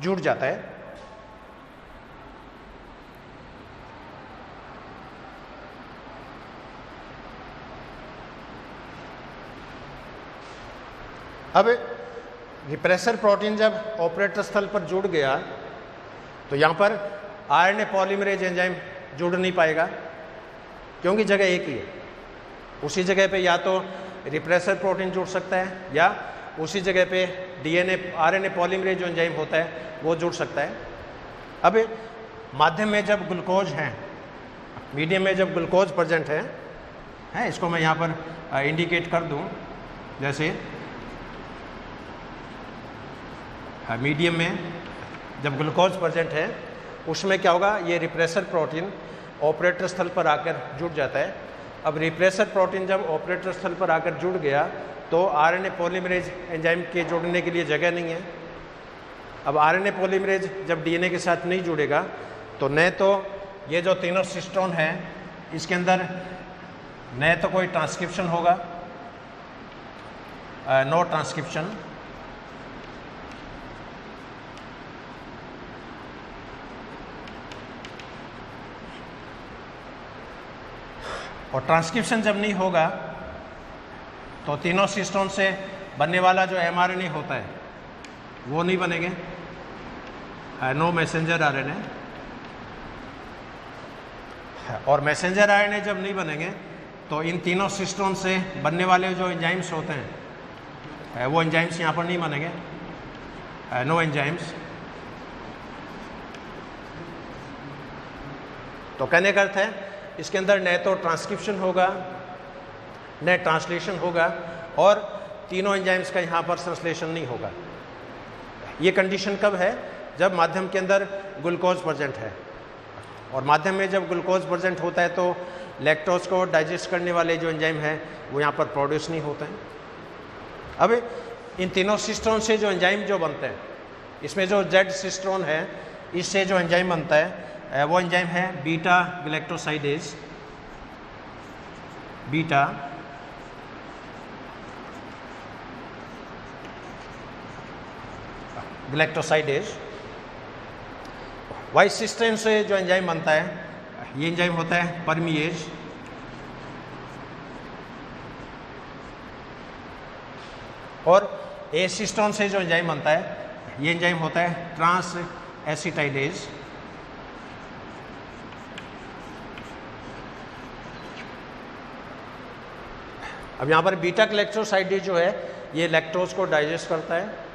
जुड़ जाता है। अब रिप्रेसर प्रोटीन जब ऑपरेटर स्थल पर जुड़ गया तो यहां पर आरएनए पॉलीमरेज एंजाइम जुड़ नहीं पाएगा क्योंकि जगह एक ही है। उसी जगह पे या तो रिप्रेसर प्रोटीन जुड़ सकता है या उसी जगह पे डीएनए आरएनए पॉलीमरेज जो एंजाइम होता है वो जुड़ सकता है। अब माध्यम में जब ग्लूकोज हैं, मीडियम में जब ग्लूकोज प्रेजेंट है इसको मैं यहाँ पर इंडिकेट कर दूँ। जैसे मीडियम में जब ग्लूकोज प्रेजेंट है उसमें क्या होगा, ये रिप्रेसर प्रोटीन ऑपरेटर स्थल पर आकर जुड़ जाता है। अब रिप्रेसर प्रोटीन जब ऑपरेटर स्थल पर आकर जुड़ गया तो आरएनए पॉलीमरेज एंजाइम के जुड़ने के लिए जगह नहीं है। अब आरएनए पॉलीमरेज जब डीएनए के साथ नहीं जुड़ेगा तो न तो ये जो तीनों सिस्टोन है इसके अंदर न तो कोई ट्रांसक्रिप्शन होगा, नो ट्रांसक्रिप्शन, और ट्रांसक्रिप्शन जब नहीं होगा तो तीनों सिस्टोन से बनने वाला जो mRNA होता है वो नहीं बनेंगे, नो मैसेंजर आरएनए। और मैसेंजर आरएनए जब नहीं बनेंगे तो इन तीनों सिस्टोन से बनने वाले जो एंजाइम्स होते हैं वो एंजाइम्स यहाँ पर नहीं बनेंगे, नो एंजाइम्स। तो कहने का अर्थ है इसके अंदर न तो ट्रांसक्रिप्शन होगा न ट्रांसलेशन होगा और तीनों एंजाइम्स का यहाँ पर संश्लेषण नहीं होगा। ये कंडीशन कब है? जब माध्यम के अंदर ग्लूकोज प्रेजेंट है, और माध्यम में जब ग्लूकोज प्रेजेंट होता है तो लैक्टोज को डाइजेस्ट करने वाले जो एंजाइम हैं वो यहाँ पर प्रोड्यूस नहीं होते हैं। अब इन तीनों सिस्टोन से जो एंजाइम जो बनते हैं, इसमें जो जेड सिस्टोन है इससे जो एंजाइम बनता है वो एंजाइम है beta galactosidase, beta galactosidase. Y system से जो एंजाइम बनता है ये एंजाइम होता है परमिएज, और ए सिस्टोन से जो एंजाइम बनता है ये एंजाइम होता है ट्रांस एसिटाइडेज। अब यहाँ पर बीटा गैलेक्टोसाइडेज जो है ये लैक्टोज को डाइजेस्ट करता है।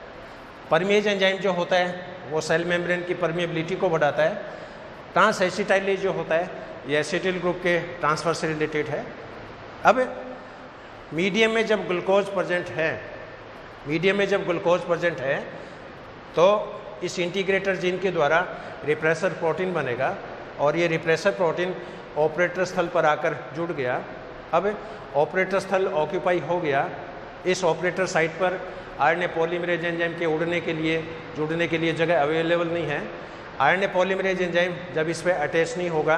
परमिएज एंजाइम जो होता है वो सेल मेम्ब्रेन की परमिएबिलिटी को बढ़ाता है। ट्रांस एसिटाइलेज जो होता है ये एसिटिल ग्रुप के ट्रांसफर से रिलेटेड है। अब मीडियम में जब ग्लूकोज प्रेजेंट है, मीडियम में जब ग्लूकोज प्रेजेंट है तो इस इंटीग्रेटर जीन के द्वारा रिप्रेसर प्रोटीन बनेगा, और ये रिप्रेसर प्रोटीन ऑपरेटर स्थल पर आकर जुड़ गया। अब ऑपरेटर स्थल ऑक्यूपाई हो गया, इस ऑपरेटर साइट पर आरएनए पॉलीमरेज एंजाइम के जुड़ने के लिए जगह अवेलेबल नहीं है। आरएनए पॉलीमरेज एंजाइम जब इस पर अटैच नहीं होगा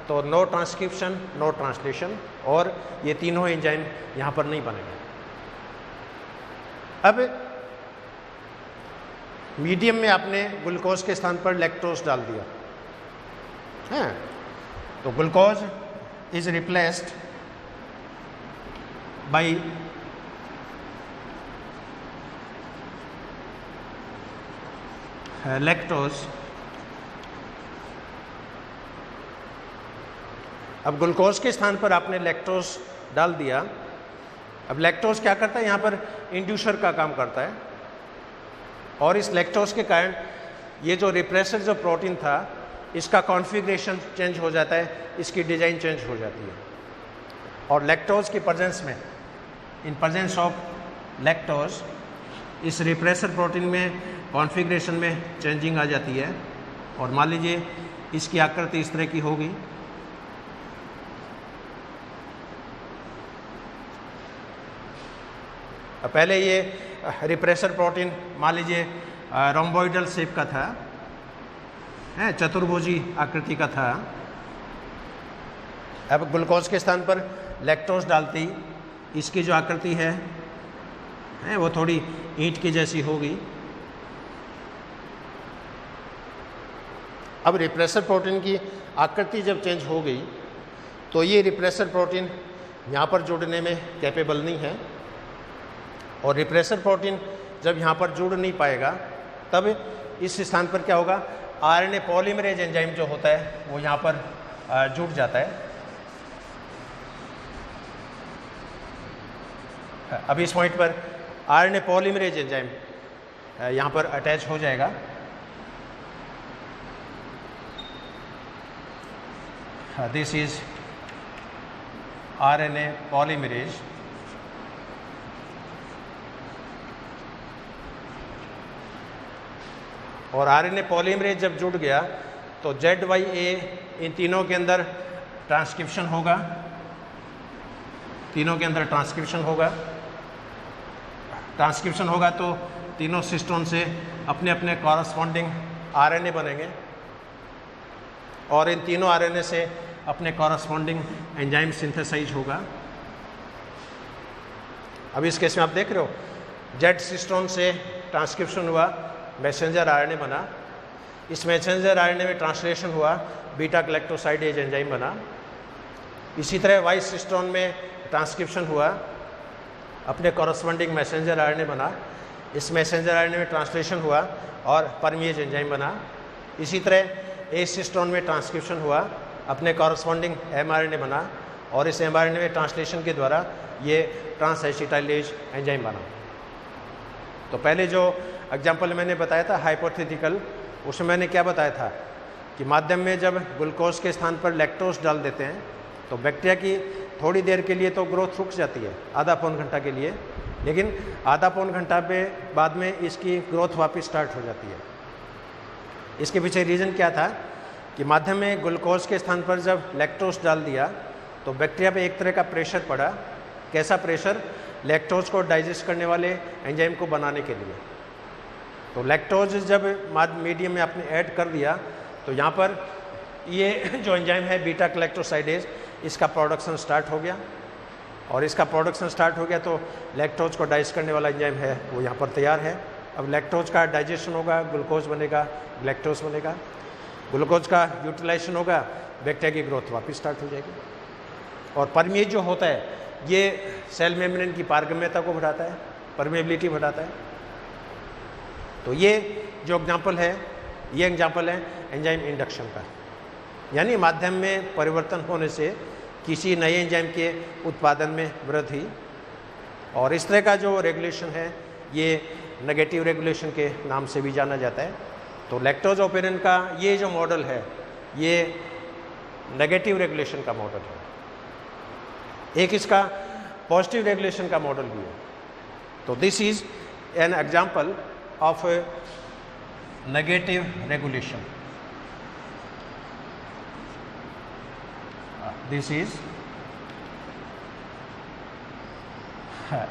तो नो ट्रांसक्रिप्शन नो ट्रांसलेशन, और ये तीनों एंजाइम यहाँ पर नहीं बनेंगे। अब मीडियम में आपने ग्लूकोज के स्थान पर लैक्टोज डाल दिया है, तो glucose is replaced by lactose. अब ग्लूकोज के स्थान पर आपने लैक्टोज डाल दिया। अब लैक्टोज क्या करता है? यहाँ पर इंड्यूसर का काम करता है, और इस लैक्टोज के कारण ये जो रिप्रेसर जो प्रोटीन था इसका कॉन्फ़िगरेशन चेंज हो जाता है, इसकी डिज़ाइन चेंज हो जाती है। और लैक्टोज की प्रेजेंस में, इन प्रेजेंस ऑफ लैक्टोज, इस रिप्रेसर प्रोटीन में कॉन्फ़िगरेशन में चेंजिंग आ जाती है, और मान लीजिए इसकी आकृति इस तरह की होगी। पहले ये रिप्रेसर प्रोटीन मान लीजिए रोम्बोइडल शेप का था, चतुर्भुजी आकृति का था। अब ग्लूकोज के स्थान पर लैक्टोज डालते ही इसकी जो आकृति है वो थोड़ी ईंट की जैसी होगी। अब रिप्रेसर प्रोटीन की आकृति जब चेंज हो गई तो ये रिप्रेसर प्रोटीन यहाँ पर जुड़ने में कैपेबल नहीं है, और रिप्रेसर प्रोटीन जब यहाँ पर जुड़ नहीं पाएगा तब इस स्थान पर क्या होगा? आरएनए पॉलीमरेज एंजाइम जो होता है वो यहाँ पर जुड़ जाता है। अब इस पॉइंट पर आरएनए पॉलीमरेज एंजाइम यहाँ पर अटैच हो जाएगा। This is RNA polymerase. और आरएनए पॉलीमरेज जब जुड़ गया तो ZYA इन तीनों के अंदर ट्रांसक्रिप्शन होगा, तीनों के अंदर ट्रांसक्रिप्शन होगा। ट्रांसक्रिप्शन होगा तो तीनों सिस्टोन से अपने अपने कॉरस्पॉन्डिंग आरएनए बनेंगे, और इन तीनों आरएनए से अपने कॉरस्पॉन्डिंग एंजाइम सिंथेसाइज होगा। अब इस केस में आप देख रहे हो जेड सिस्टोन से ट्रांसक्रिप्शन हुआ, मैसेंजर आरएनए बना, इस मैसेंजर आरएनए में ट्रांसलेशन हुआ, बीटा गैलेक्टोसाइडेज एंजाइम बना। इसी तरह वाई सिस्टोन में ट्रांसक्रिप्शन हुआ, अपने कॉरस्पॉन्डिंग मैसेंजर आरएनए बना, इस मैसेंजर आरएनए में ट्रांसलेशन हुआ और परमेज एंजाइम बना। इसी तरह एस हिस्टोन में ट्रांसक्रिप्शन हुआ, अपने कॉरस्पॉन्डिंग एमआरएनए बना और इस एमआरएनए में ट्रांसलेशन के द्वारा ये ट्रांस एसिटाइलेज एंजाइम बना। तो पहले जो एग्जाम्पल मैंने बताया था हाइपोथेटिकल, उसमें मैंने क्या बताया था कि माध्यम में जब ग्लूकोज के स्थान पर लैक्टोज डाल देते हैं तो बैक्टीरिया की थोड़ी देर के लिए तो ग्रोथ रुक जाती है, आधा पौन घंटा के लिए, लेकिन आधा पौन घंटा पे बाद में इसकी ग्रोथ वापस स्टार्ट हो जाती है। इसके पीछे रीज़न क्या था कि माध्यम में ग्लूकोज के स्थान पर जब लैक्टोज डाल दिया तो बैक्टीरिया पे एक तरह का प्रेशर पड़ा। कैसा प्रेशर? लैक्टोज को डाइजेस्ट करने वाले एंजाइम को बनाने के लिए। तो लैक्टोज जब मीडियम में आपने ऐड कर दिया तो यहाँ पर ये जो एंजाइम है बीटा गैलेक्टोसाइडेज, इसका प्रोडक्शन स्टार्ट हो गया और इसका प्रोडक्शन स्टार्ट हो गया तो लैक्टोज को डाइजेस्ट करने वाला एंजाइम है वो यहाँ पर तैयार है। अब लैक्टोज का डाइजेशन होगा, ग्लूकोज बनेगा, गैलेक्टोज बनेगा, ग्लूकोज का यूटिलाइजेशन होगा, बैक्टीरिया की ग्रोथ वापस स्टार्ट हो जाएगी। और परमेज जो होता है ये सेल मेम्ब्रेन की पारगम्यता को बढ़ाता है, परमेबिलिटी बढ़ाता है। तो ये जो एग्जाम्पल है, ये एग्जाम्पल है एंजाइम इंडक्शन का, यानी माध्यम में परिवर्तन होने से किसी नए एंजाइम के उत्पादन में वृद्धि। और इस तरह का जो रेगुलेशन है ये नेगेटिव रेगुलेशन के नाम से भी जाना जाता है। तो लैक्टोज ऑपेरेंट का ये जो मॉडल है ये नेगेटिव रेगुलेशन का मॉडल है। एक इसका पॉजिटिव रेगुलेशन का मॉडल भी है। तो this is an example of negative regulation. This is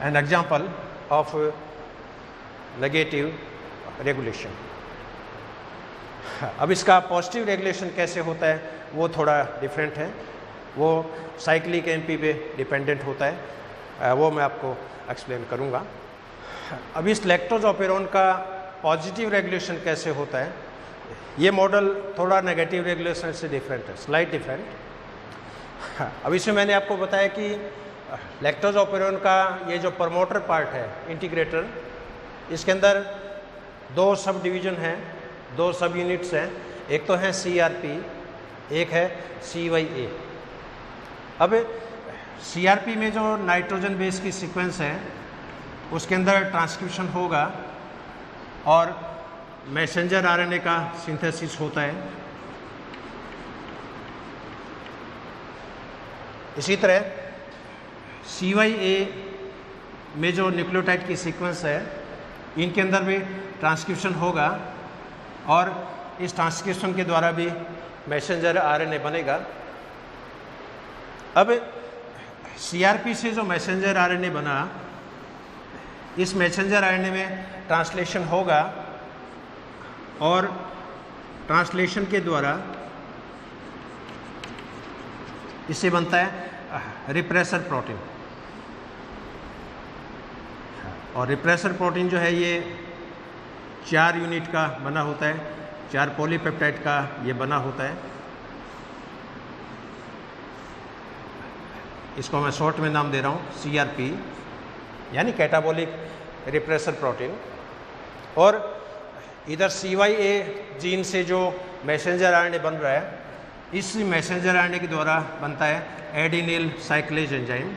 an example of negative regulation. अब इसका पॉजिटिव रेगुलेशन कैसे होता है वो थोड़ा डिफरेंट है, वो साइक्लिक एमपी पे डिपेंडेंट होता है, वो मैं आपको एक्सप्लेन करूँगा। अब इस लैक्टोज ऑपेरोन का पॉजिटिव रेगुलेशन कैसे होता है, ये मॉडल थोड़ा नेगेटिव रेगुलेशन से डिफरेंट है, स्लाइट डिफरेंट। अब इसमें मैंने आपको बताया कि लैक्टोज ऑपेरोन का ये जो प्रमोटर पार्ट है, इंटीग्रेटर, इसके अंदर दो सब डिवीज़न हैं, दो सब यूनिट्स हैं। एक तो है CRP, एक है CYA। अब CRP में जो नाइट्रोजन बेस की सीक्वेंस है उसके अंदर ट्रांसक्रिप्शन होगा और मैसेंजर आरएनए का सिंथेसिस होता है। इसी तरह CYA में जो न्यूक्लियोटाइड की सीक्वेंस है इनके अंदर भी ट्रांसक्रिप्शन होगा और इस ट्रांसक्रिप्शन के द्वारा भी मैसेंजर आरएनए बनेगा। अब CRP से जो मैसेंजर आरएनए बना, इस मैसेंजर आरएनए में ट्रांसलेशन होगा और ट्रांसलेशन के द्वारा इससे बनता है रिप्रेसर प्रोटीन। और रिप्रेसर प्रोटीन जो है ये 4 यूनिट का बना होता है, 4 पॉलीपेप्टाइड का ये बना होता है। इसको मैं शॉर्ट में नाम दे रहा हूँ CRP, यानी कैटाबॉलिक रिप्रेसर प्रोटीन। और इधर CYA जीन से जो मैसेंजर आरएनए बन रहा है, इस मैसेंजर आरएनए के द्वारा बनता है adenyl cyclase enzyme,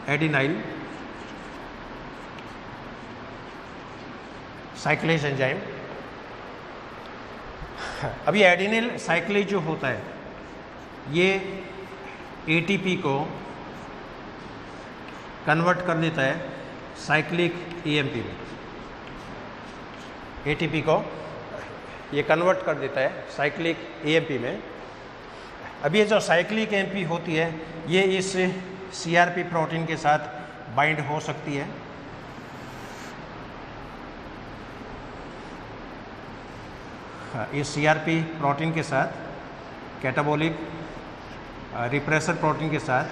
adenyl cyclase enzyme. अब ये एडिनिल साइक्लेज जो होता है ये ATP को कन्वर्ट कर देता है साइक्लिक EMP में। ATP को ये कन्वर्ट कर देता है साइक्लिक EMP में। अब ये जो साइक्लिक EMP होती है ये इस CRP प्रोटीन के साथ बाइंड हो सकती है। इस CRP प्रोटीन के साथ, कैटाबॉलिक रिप्रेसर प्रोटीन के साथ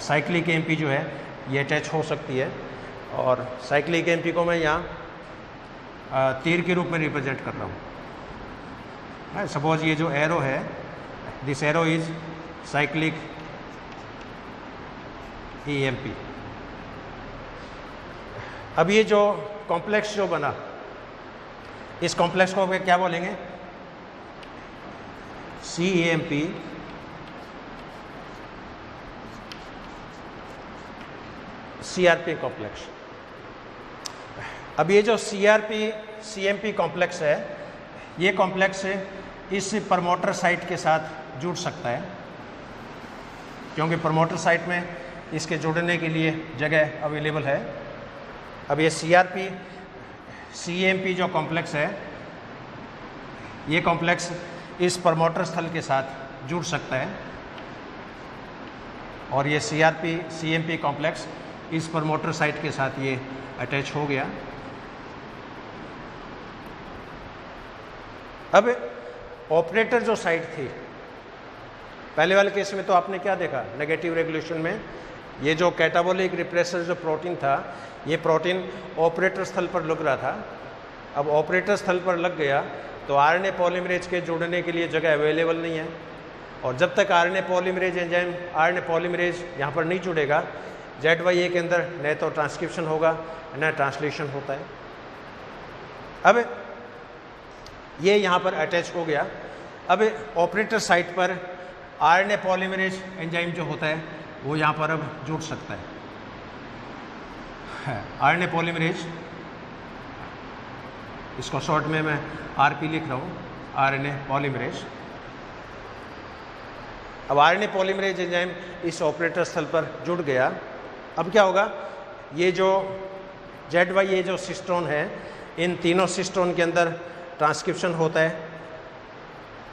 साइक्लिक EMP जो है ये अटैच हो सकती है। और साइक्लिक EMP को मैं यहाँ तीर के रूप में रिप्रेजेंट कर रहा हूँ। सपोज ये जो एरो है, this arrow is cyclic AMP। अब ये जो कॉम्प्लेक्स जो बना, इस कॉम्प्लेक्स को क्या बोलेंगे? CAMP CRP complex. अब ये जो CMP कॉम्प्लेक्स है, ये कॉम्प्लेक्स इस प्रमोटर साइट के साथ जुड़ सकता है, क्योंकि प्रमोटर साइट में इसके जुड़ने के लिए जगह अवेलेबल है। अब ये CMP जो कॉम्प्लेक्स है, ये कॉम्प्लेक्स इस प्रमोटर स्थल के साथ जुड़ सकता है, और ये CMP कॉम्प्लेक्स इस प्रमोटर साइट के साथ ये अटैच हो गया। अब ऑपरेटर जो साइट थी, पहले वाले केस में तो आपने क्या देखा, नेगेटिव रेगुलेशन में ये जो कैटाबोलिक रिप्रेसर जो प्रोटीन था, ये प्रोटीन ऑपरेटर स्थल पर लग रहा था। अब ऑपरेटर स्थल पर लग गया तो RNA पॉलीमरेज के जुड़ने के लिए जगह अवेलेबल नहीं है, और जब तक RNA polymerase enzyme RNA polymerase यहाँ पर नहीं जुड़ेगा, ZYA के अंदर न तो ट्रांसक्रिप्शन होगा न ट्रांसलेशन होता है। अब ये यहाँ पर अटैच हो गया। अब ऑपरेटर साइट पर RNA पॉलीमरेज एंजाइम जो होता है वो यहाँ पर अब जुड़ सकता है। RNA पॉलीमरेज, इसको शॉर्ट में मैं RP लिख रहा हूँ, RNA पॉलीमरेज। अब RNA पॉलीमरेज एंजाइम इस ऑपरेटर स्थल पर जुड़ गया। अब क्या होगा, ये जो ZYA जो सिस्टोन है, इन तीनों सिस्टोन के अंदर ट्रांसक्रिप्शन होता है।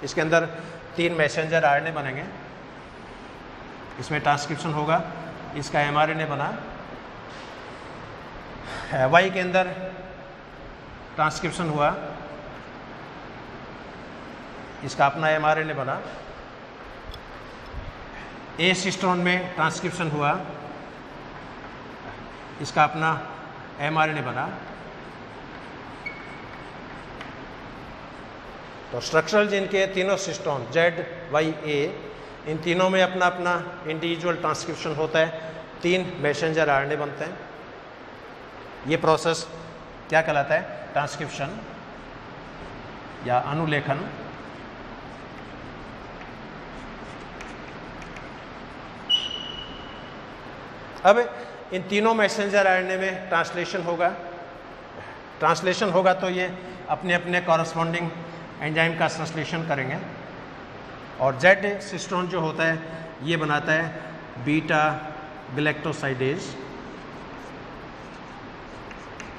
इसके अंदर 3 मैसेंजर RNA बनेंगे, इसमें ट्रांसक्रिप्शन होगा, इसका mRNA बना, Y के अंदर ट्रांसक्रिप्शन हुआ, इसका अपना mRNA बना, A सिस्टोन में ट्रांसक्रिप्शन हुआ, इसका अपना mRNA बना। तो स्ट्रक्चरल जीन के तीनों सिस्टोन ZYA, इन तीनों में अपना अपना इंडिविजुअल ट्रांसक्रिप्शन होता है, 3 मैसेंजर RNA बनते हैं। ये प्रोसेस क्या कहलाता है? ट्रांसक्रिप्शन या अनुलेखन। अब इन तीनों मैसेंजर RNA में ट्रांसलेशन होगा। ट्रांसलेशन होगा तो ये अपने अपने कॉरस्पॉन्डिंग एंजाइम का संश्लेषण करेंगे, और Z सिस्टोन जो होता है ये बनाता है beta galactosidase.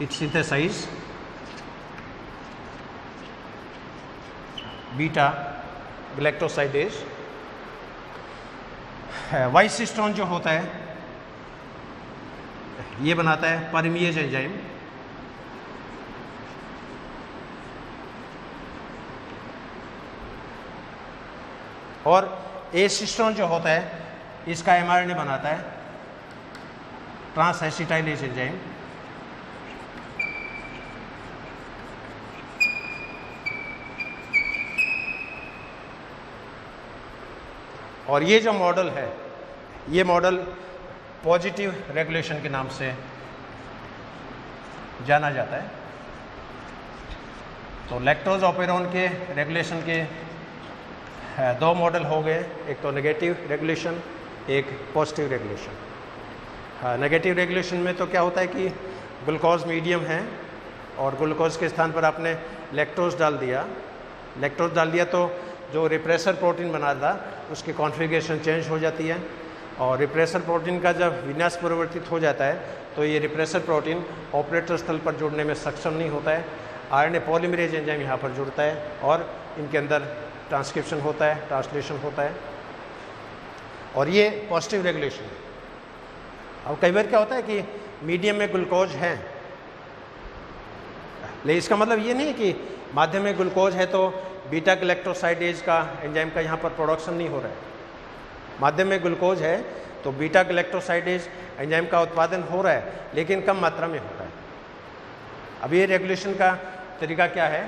It synthesize beta galactosidase. Y cistron जो होता है ये बनाता है परमिएज एंजाइम। और A सिस्टोन जो होता है इसका mRNA बनाता है ट्रांस एसिटाइलेज एंजाइम। और ये जो मॉडल है, ये मॉडल पॉजिटिव रेगुलेशन के नाम से जाना जाता है। तो लैक्टोज ऑपेरोन के रेगुलेशन के 2 मॉडल हो गए, एक तो नेगेटिव रेगुलेशन, एक पॉजिटिव रेगुलेशन। नेगेटिव रेगुलेशन में तो क्या होता है कि ग्लूकोज मीडियम है और ग्लूकोज के स्थान पर आपने लैक्टोज डाल दिया। लैक्टोज डाल दिया तो जो रिप्रेसर प्रोटीन बना था उसकी कॉन्फ़िगरेशन चेंज हो जाती है, और रिप्रेसर प्रोटीन का जब विन्यास परिवर्तित हो जाता है तो ये रिप्रेसर प्रोटीन ऑपरेटर स्थल पर जुड़ने में सक्षम नहीं होता है। RNA पॉलीमरेज एंजाइम यहाँ पर जुड़ता है और इनके अंदर ट्रांसक्रिप्शन होता है, ट्रांसलेशन होता है, और ये पॉजिटिव रेगुलेशन है। अब कई बार क्या होता है कि मीडियम में ग्लूकोज है, लेकिन इसका मतलब ये नहीं कि माध्यम में ग्लूकोज है तो बीटा गैलेक्टोसाइडेज का एंजाइम का यहाँ पर प्रोडक्शन नहीं हो रहा है। माध्यम में ग्लूकोज है तो बीटा गैलेक्टोसाइडेज एंजाइम का उत्पादन हो रहा है, लेकिन कम मात्रा में हो रहा है। अब ये रेगुलेशन का तरीका क्या है?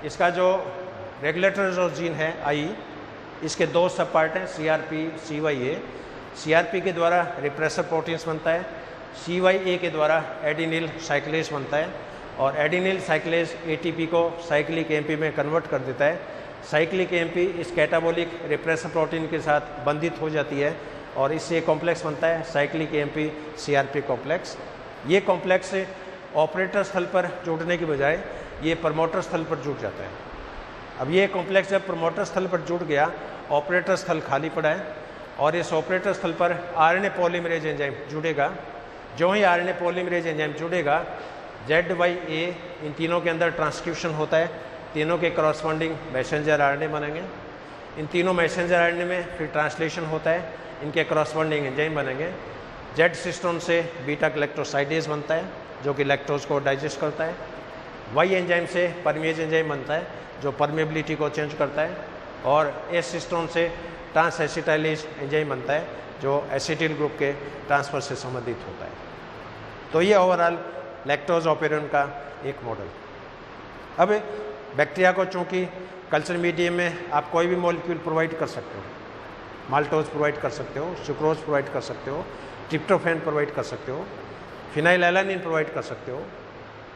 इसका जो रेगुलेटर जो जीन है I, इसके 2 सब पार्ट हैं CRP CYA। CRP के द्वारा रिप्रेसर प्रोटीन्स बनता है, CYA के द्वारा एडिनिल साइक्लेज बनता है और एडिनिल साइक्लेज ATP को साइक्लिक AMP में कन्वर्ट कर देता है। साइक्लिक AMP इस कैटाबोलिक रिप्रेसर प्रोटीन के साथ बंधित हो जाती है और इससे कॉम्प्लेक्स बनता है साइक्लिक AMP CRP कॉम्प्लेक्स। ये कॉम्प्लेक्स ऑपरेटर स्थल पर जुड़ने के बजाय ये प्रमोटर स्थल पर जुड़ जाता है। अब ये कॉम्प्लेक्स जब प्रमोटर स्थल पर जुड़ गया, ऑपरेटर स्थल खाली पड़ा है और इस ऑपरेटर स्थल पर RNA पॉलीमरेज एंजाइम जुड़ेगा। जो ही RNA पॉलीमरेज एंजाइम जुड़ेगा, ZYA इन तीनों के अंदर ट्रांसक्रिप्शन होता है, तीनों के करस्पॉन्डिंग मैसेंजर RNA बनेंगे। इन तीनों मैसेंजर RNA में फिर ट्रांसलेशन होता है, इनके करस्पॉन्डिंग एंजाइम बनेंगे। Z सिस्टोन से बीटा ग्लैक्टोसाइडेज बनता है जो कि लैक्टोज को डाइजेस्ट करता है। Y एंजाइम से परमेज एंजाइम बनता है जो परमेबिलिटी को चेंज करता है और S सिस्टोन से ट्रांस एसिटाइलेज एंजाइम बनता है जो एसिटिल ग्रुप के ट्रांसफर से संबंधित होता है। तो ये ओवरऑल लैक्टोज ऑपेरन का एक मॉडल। अब बैक्टीरिया को चूँकि कल्चर मीडियम में आप कोई भी मॉलिक्यूल प्रोवाइड कर सकते हो, माल्टोज प्रोवाइड कर सकते हो, सुक्रोज प्रोवाइड कर सकते हो, ट्रिप्टोफैन प्रोवाइड कर सकते हो, फिनाइलएलानिन प्रोवाइड कर सकते हो।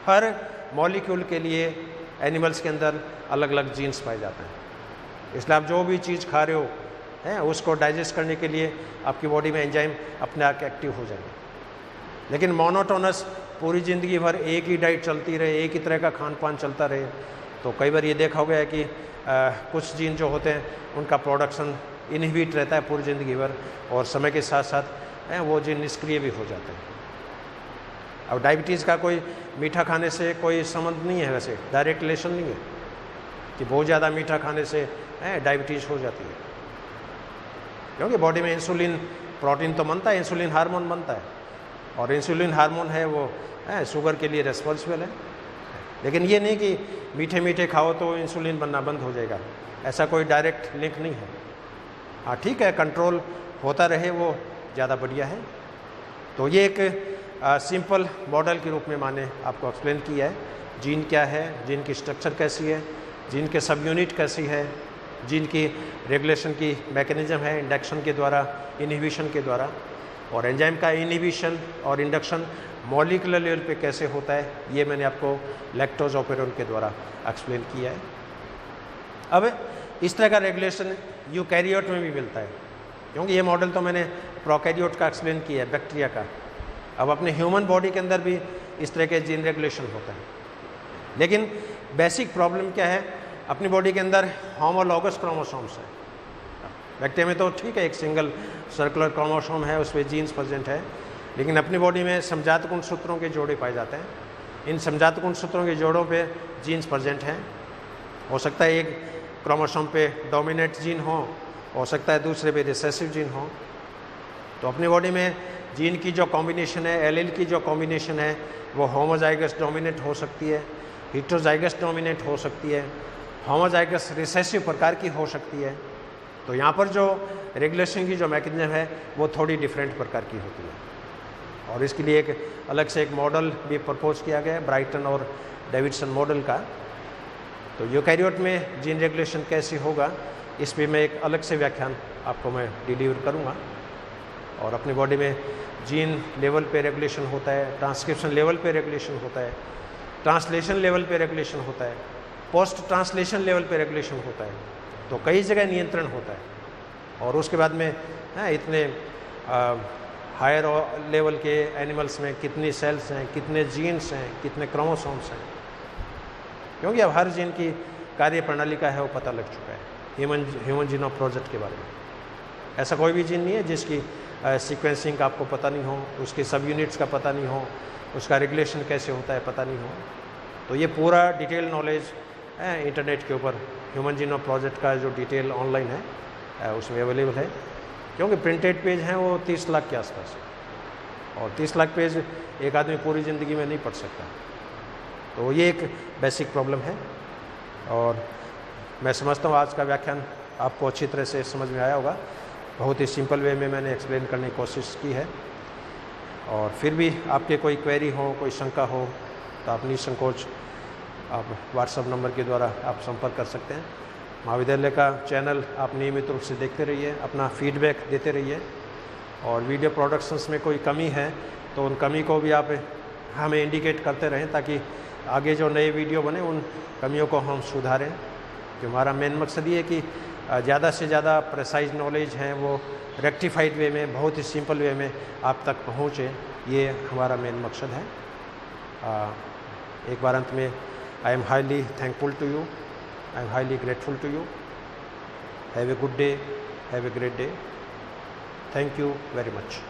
हर मॉलिक्यूल के लिए एनिमल्स के अंदर अलग अलग जीन्स पाए जाते हैं। इसलिए आप जो भी चीज़ खा रहे हो हैं उसको डाइजेस्ट करने के लिए आपकी बॉडी में एंजाइम अपने आप एक्टिव हो जाएंगे। लेकिन मोनोटोनस पूरी ज़िंदगी भर एक ही डाइट चलती रहे, एक ही तरह का खान पान चलता रहे, तो कई बार ये देखा गया है कि कुछ जीन जो होते हैं उनका प्रोडक्शन इनहिबिट रहता है पूरी ज़िंदगी भर और समय के साथ साथ वो जीन निष्क्रिय भी हो जाते हैं। अब डायबिटीज़ का कोई मीठा खाने से कोई संबंध नहीं है, वैसे डायरेक्ट रिलेशन नहीं है कि बहुत ज़्यादा मीठा खाने से डायबिटीज़ हो जाती है, क्योंकि बॉडी में इंसुलिन प्रोटीन तो बनता है, इंसुलिन हार्मोन बनता है और इंसुलिन हार्मोन है वो शुगर के लिए रिस्पॉन्सिबल है। लेकिन ये नहीं कि मीठे मीठे खाओ तो इंसुलिन बनना बंद हो जाएगा, ऐसा कोई डायरेक्ट लिंक नहीं है। हाँ ठीक है, कंट्रोल होता रहे वो ज़्यादा बढ़िया है। तो ये एक सिंपल मॉडल के रूप में मैंने आपको एक्सप्लेन किया है, जीन क्या है, जीन की स्ट्रक्चर कैसी है, जीन के सब यूनिट कैसी है, जीन की रेगुलेशन की मैकेनिज्म है इंडक्शन के द्वारा, इनहिबिशन के द्वारा, और एंजाइम का इनहिबिशन और इंडक्शन मॉलिक्यूलर लेवल पे कैसे होता है, ये मैंने आपको लैक्टोज ऑपेरन के द्वारा एक्सप्लेन किया है। अब इस तरह का रेगुलेशन यूकैरियोट में भी मिलता है, क्योंकि ये मॉडल तो मैंने प्रोकैरियोट का एक्सप्लेन किया है, बैक्टीरिया का। अब अपने ह्यूमन बॉडी के अंदर भी इस तरह के जीन रेगुलेशन होता है। लेकिन बेसिक प्रॉब्लम क्या है, अपनी बॉडी के अंदर होमोलॉगस क्रोमोसोम्स है। बैक्टीरिया में तो ठीक है, एक सिंगल सर्कुलर क्रोमोसोम है, उसमें जीन्स प्रेजेंट है, लेकिन अपनी बॉडी में समजात गुणसूत्रों के जोड़े पाए जाते हैं। इन समजात गुणसूत्रों के जोड़ों पे जीन्स प्रेजेंट हैं। हो सकता है एक क्रोमोसोम पे डोमिनेंट जीन हो सकता है दूसरे पे रिसेसिव जीन हो। तो अपनी बॉडी में जीन की जो कॉम्बिनेशन है, एलील की जो कॉम्बिनेशन है, वो होमोजाइगस डोमिनेंट हो सकती है, हेटेरोजाइगस डोमिनेंट हो सकती है, होमोजाइगस रिसेसिव प्रकार की हो सकती है। तो यहाँ पर जो रेगुलेशन की जो मैकेनिज्म है वो थोड़ी डिफरेंट प्रकार की होती है और इसके लिए एक अलग से एक मॉडल भी प्रपोज किया गया है, ब्राइटन और डेविडसन मॉडल का। तो यूकैरियोट में जीन रेगुलेशन कैसे होगा, इस पर मैं एक अलग से व्याख्यान आपको मैं डिलीवर करूँगा। और अपनी बॉडी में जीन लेवल पे रेगुलेशन होता है, ट्रांसक्रिप्शन लेवल पे रेगुलेशन होता है, ट्रांसलेशन लेवल पे रेगुलेशन होता है, पोस्ट ट्रांसलेशन लेवल पे रेगुलेशन होता है। तो कई जगह नियंत्रण होता है और उसके बाद में इतने हायर लेवल के एनिमल्स में कितनी सेल्स हैं, कितने जीन्स हैं, कितने क्रोमोसोम्स हैं, क्योंकि अब हर जीन की कार्य प्रणाली का है वो पता लग चुका है ह्यूमन जीनोम प्रोजेक्ट के बारे में। ऐसा कोई भी जीन नहीं है जिसकी सीक्वेंसिंग का आपको पता नहीं हो, उसके सब यूनिट्स का पता नहीं हो, उसका रेगुलेशन कैसे होता है पता नहीं हो। तो ये पूरा डिटेल नॉलेज इंटरनेट के ऊपर ह्यूमन जीनोम प्रोजेक्ट का जो डिटेल ऑनलाइन है उसमें अवेलेबल है, क्योंकि प्रिंटेड पेज हैं वो 30 लाख के आसपास, और 30 लाख पेज एक आदमी पूरी ज़िंदगी में नहीं पढ़ सकता। तो ये एक बेसिक प्रॉब्लम है और मैं समझता हूँ आज का व्याख्यान आपको अच्छी तरह से समझ में आया होगा। बहुत ही सिंपल वे में मैंने एक्सप्लेन करने की कोशिश की है, और फिर भी आपके कोई क्वेरी हो, कोई शंका हो तो आप निसंकोच आप व्हाट्सएप नंबर के द्वारा आप संपर्क कर सकते हैं। महाविद्यालय का चैनल आप नियमित रूप से देखते रहिए, अपना फीडबैक देते रहिए और वीडियो प्रोडक्शंस में कोई कमी है तो उन कमी को भी आप हमें इंडिकेट करते रहें, ताकि आगे जो नए वीडियो बने उन कमियों को हम सुधारें। कि हमारा मेन मकसद ये है कि ज़्यादा से ज़्यादा प्रिसाइज नॉलेज हैं वो रेक्टिफाइड वे में, बहुत ही सिंपल वे में आप तक पहुँचे, ये हमारा मेन मकसद है। एक बार अंत में I am highly thankful to you, I am highly grateful to you. Have a good day, have a great day. Thank you very much.